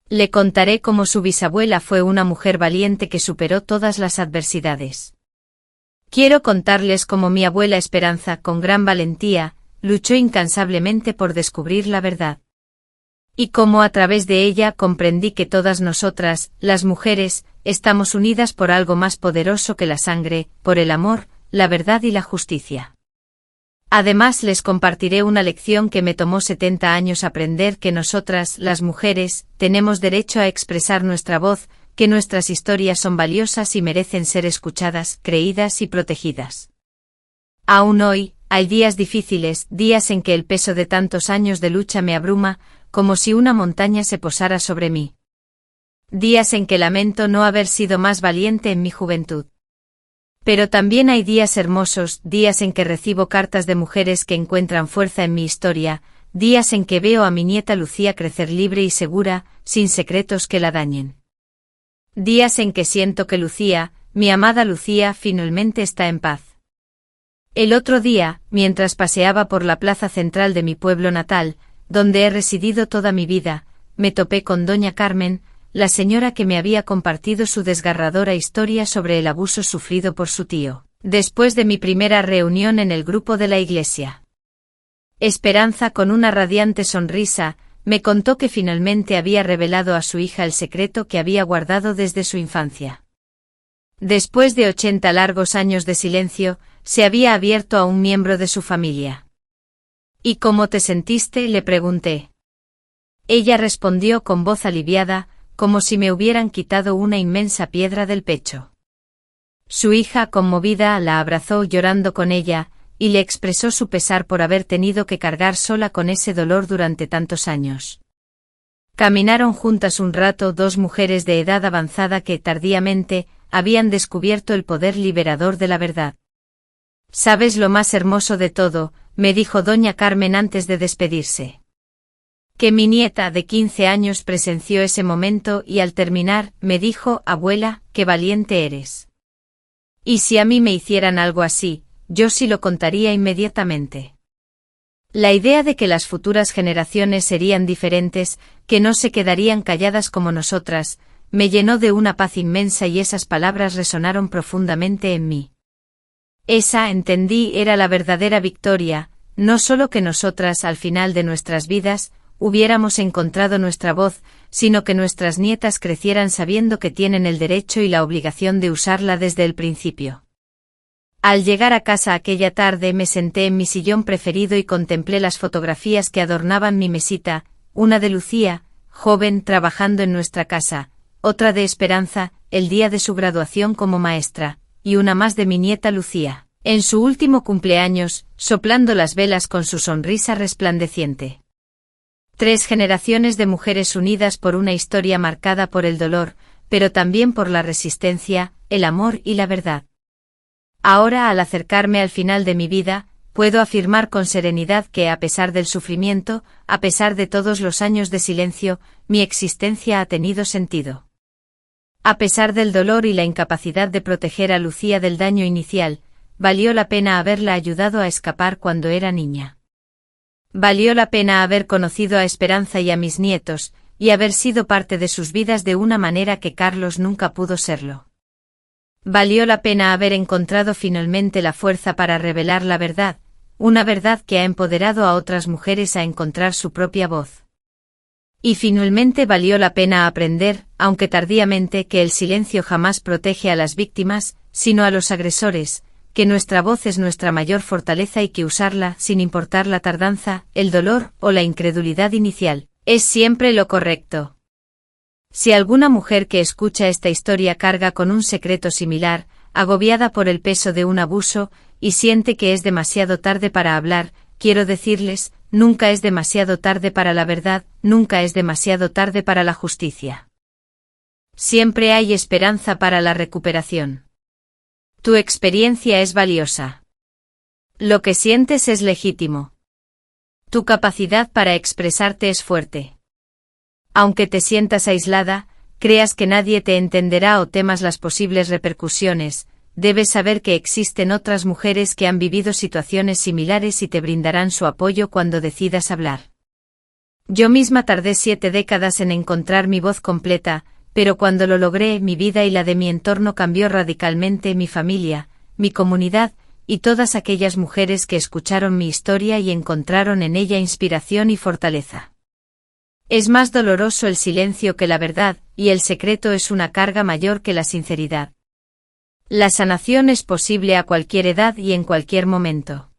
Le contaré cómo su bisabuela fue una mujer valiente que superó todas las adversidades. Quiero contarles cómo mi abuela Esperanza, con gran valentía, luchó incansablemente por descubrir la verdad. Y cómo a través de ella comprendí que todas nosotras, las mujeres, estamos unidas por algo más poderoso que la sangre, por el amor, la verdad y la justicia. Además les compartiré una lección que me tomó 70 años aprender: que nosotras, las mujeres, tenemos derecho a expresar nuestra voz, que nuestras historias son valiosas y merecen ser escuchadas, creídas y protegidas. Aún hoy, hay días difíciles, días en que el peso de tantos años de lucha me abruma, como si una montaña se posara sobre mí. Días en que lamento no haber sido más valiente en mi juventud. Pero también hay días hermosos, días en que recibo cartas de mujeres que encuentran fuerza en mi historia, días en que veo a mi nieta Lucía crecer libre y segura, sin secretos que la dañen. Días en que siento que Lucía, mi amada Lucía, finalmente está en paz. El otro día, mientras paseaba por la plaza central de mi pueblo natal, donde he residido toda mi vida, me topé con doña Carmen, la señora que me había compartido su desgarradora historia sobre el abuso sufrido por su tío, después de mi primera reunión en el grupo de la iglesia. Esperanza, con una radiante sonrisa, me contó que finalmente había revelado a su hija el secreto que había guardado desde su infancia. Después de 80 largos años de silencio, se había abierto a un miembro de su familia. ¿Y cómo te sentiste?, le pregunté. Ella respondió con voz aliviada, como si me hubieran quitado una inmensa piedra del pecho. Su hija, conmovida, la abrazó llorando con ella, y le expresó su pesar por haber tenido que cargar sola con ese dolor durante tantos años. Caminaron juntas un rato, dos mujeres de edad avanzada que, tardíamente, habían descubierto el poder liberador de la verdad. ¿Sabes lo más hermoso de todo?, me dijo doña Carmen antes de despedirse. Que mi nieta de 15 años presenció ese momento y al terminar, me dijo: abuela, qué valiente eres. Y si a mí me hicieran algo así, yo sí lo contaría inmediatamente. La idea de que las futuras generaciones serían diferentes, que no se quedarían calladas como nosotras, me llenó de una paz inmensa y esas palabras resonaron profundamente en mí. Esa, entendí, era la verdadera victoria, no solo que nosotras al final de nuestras vidas hubiéramos encontrado nuestra voz, sino que nuestras nietas crecieran sabiendo que tienen el derecho y la obligación de usarla desde el principio. Al llegar a casa aquella tarde me senté en mi sillón preferido y contemplé las fotografías que adornaban mi mesita, una de Lucía, joven, trabajando en nuestra casa, otra de Esperanza, el día de su graduación como maestra, y una más de mi nieta Lucía, en su último cumpleaños, soplando las velas con su sonrisa resplandeciente. 3 generaciones de mujeres unidas por una historia marcada por el dolor, pero también por la resistencia, el amor y la verdad. Ahora, al acercarme al final de mi vida, puedo afirmar con serenidad que, a pesar del sufrimiento, a pesar de todos los años de silencio, mi existencia ha tenido sentido. A pesar del dolor y la incapacidad de proteger a Lucía del daño inicial, valió la pena haberla ayudado a escapar cuando era niña. Valió la pena haber conocido a Esperanza y a mis nietos, y haber sido parte de sus vidas de una manera que Carlos nunca pudo serlo. Valió la pena haber encontrado finalmente la fuerza para revelar la verdad, una verdad que ha empoderado a otras mujeres a encontrar su propia voz. Y finalmente valió la pena aprender, aunque tardíamente, que el silencio jamás protege a las víctimas, sino a los agresores, que nuestra voz es nuestra mayor fortaleza y que usarla, sin importar la tardanza, el dolor o la incredulidad inicial, es siempre lo correcto. Si alguna mujer que escucha esta historia carga con un secreto similar, agobiada por el peso de un abuso, y siente que es demasiado tarde para hablar, quiero decirles, nunca es demasiado tarde para la verdad, nunca es demasiado tarde para la justicia. Siempre hay esperanza para la recuperación. Tu experiencia es valiosa. Lo que sientes es legítimo. Tu capacidad para expresarte es fuerte. Aunque te sientas aislada, creas que nadie te entenderá o temas las posibles repercusiones, debes saber que existen otras mujeres que han vivido situaciones similares y te brindarán su apoyo cuando decidas hablar. Yo misma tardé 7 décadas en encontrar mi voz completa, pero cuando lo logré, mi vida y la de mi entorno cambió radicalmente, mi familia, mi comunidad, y todas aquellas mujeres que escucharon mi historia y encontraron en ella inspiración y fortaleza. Es más doloroso el silencio que la verdad, y el secreto es una carga mayor que la sinceridad. La sanación es posible a cualquier edad y en cualquier momento.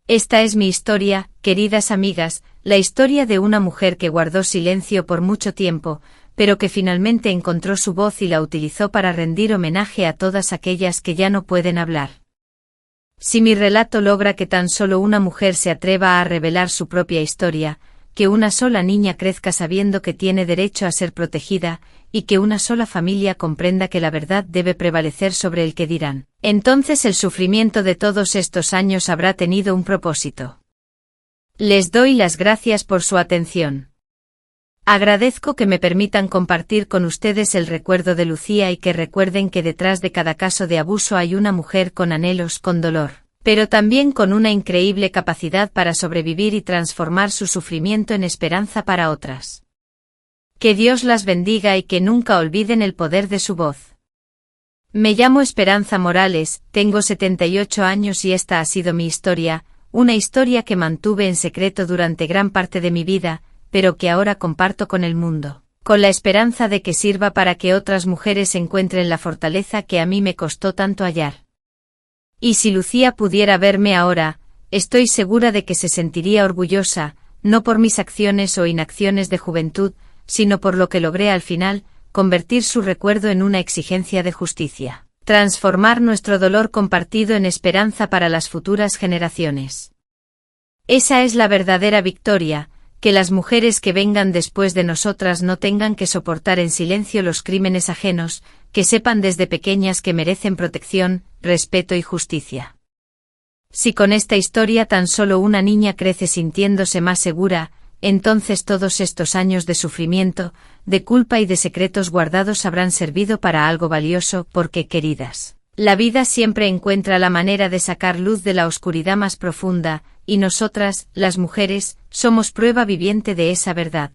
Esta es mi historia, queridas amigas, la historia de una mujer que guardó silencio por mucho tiempo, pero que finalmente encontró su voz y la utilizó para rendir homenaje a todas aquellas que ya no pueden hablar. Si mi relato logra que tan solo una mujer se atreva a revelar su propia historia, que una sola niña crezca sabiendo que tiene derecho a ser protegida, y que una sola familia comprenda que la verdad debe prevalecer sobre el que dirán, entonces el sufrimiento de todos estos años habrá tenido un propósito. Les doy las gracias por su atención. Agradezco que me permitan compartir con ustedes el recuerdo de Lucía y que recuerden que detrás de cada caso de abuso hay una mujer con anhelos, con dolor, pero también con una increíble capacidad para sobrevivir y transformar su sufrimiento en esperanza para otras. Que Dios las bendiga y que nunca olviden el poder de su voz. Me llamo Esperanza Morales, tengo 78 años y esta ha sido mi historia, una historia que mantuve en secreto durante gran parte de mi vida, pero que ahora comparto con el mundo, con la esperanza de que sirva para que otras mujeres encuentren la fortaleza que a mí me costó tanto hallar. Y si Lucía pudiera verme ahora, estoy segura de que se sentiría orgullosa, no por mis acciones o inacciones de juventud, sino por lo que logré al final, convertir su recuerdo en una exigencia de justicia, transformar nuestro dolor compartido en esperanza para las futuras generaciones. Esa es la verdadera victoria, que las mujeres que vengan después de nosotras no tengan que soportar en silencio los crímenes ajenos, que sepan desde pequeñas que merecen protección, respeto y justicia. Si con esta historia tan solo una niña crece sintiéndose más segura, entonces todos estos años de sufrimiento, de culpa y de secretos guardados habrán servido para algo valioso, porque, queridas, la vida siempre encuentra la manera de sacar luz de la oscuridad más profunda, y nosotras, las mujeres, somos prueba viviente de esa verdad.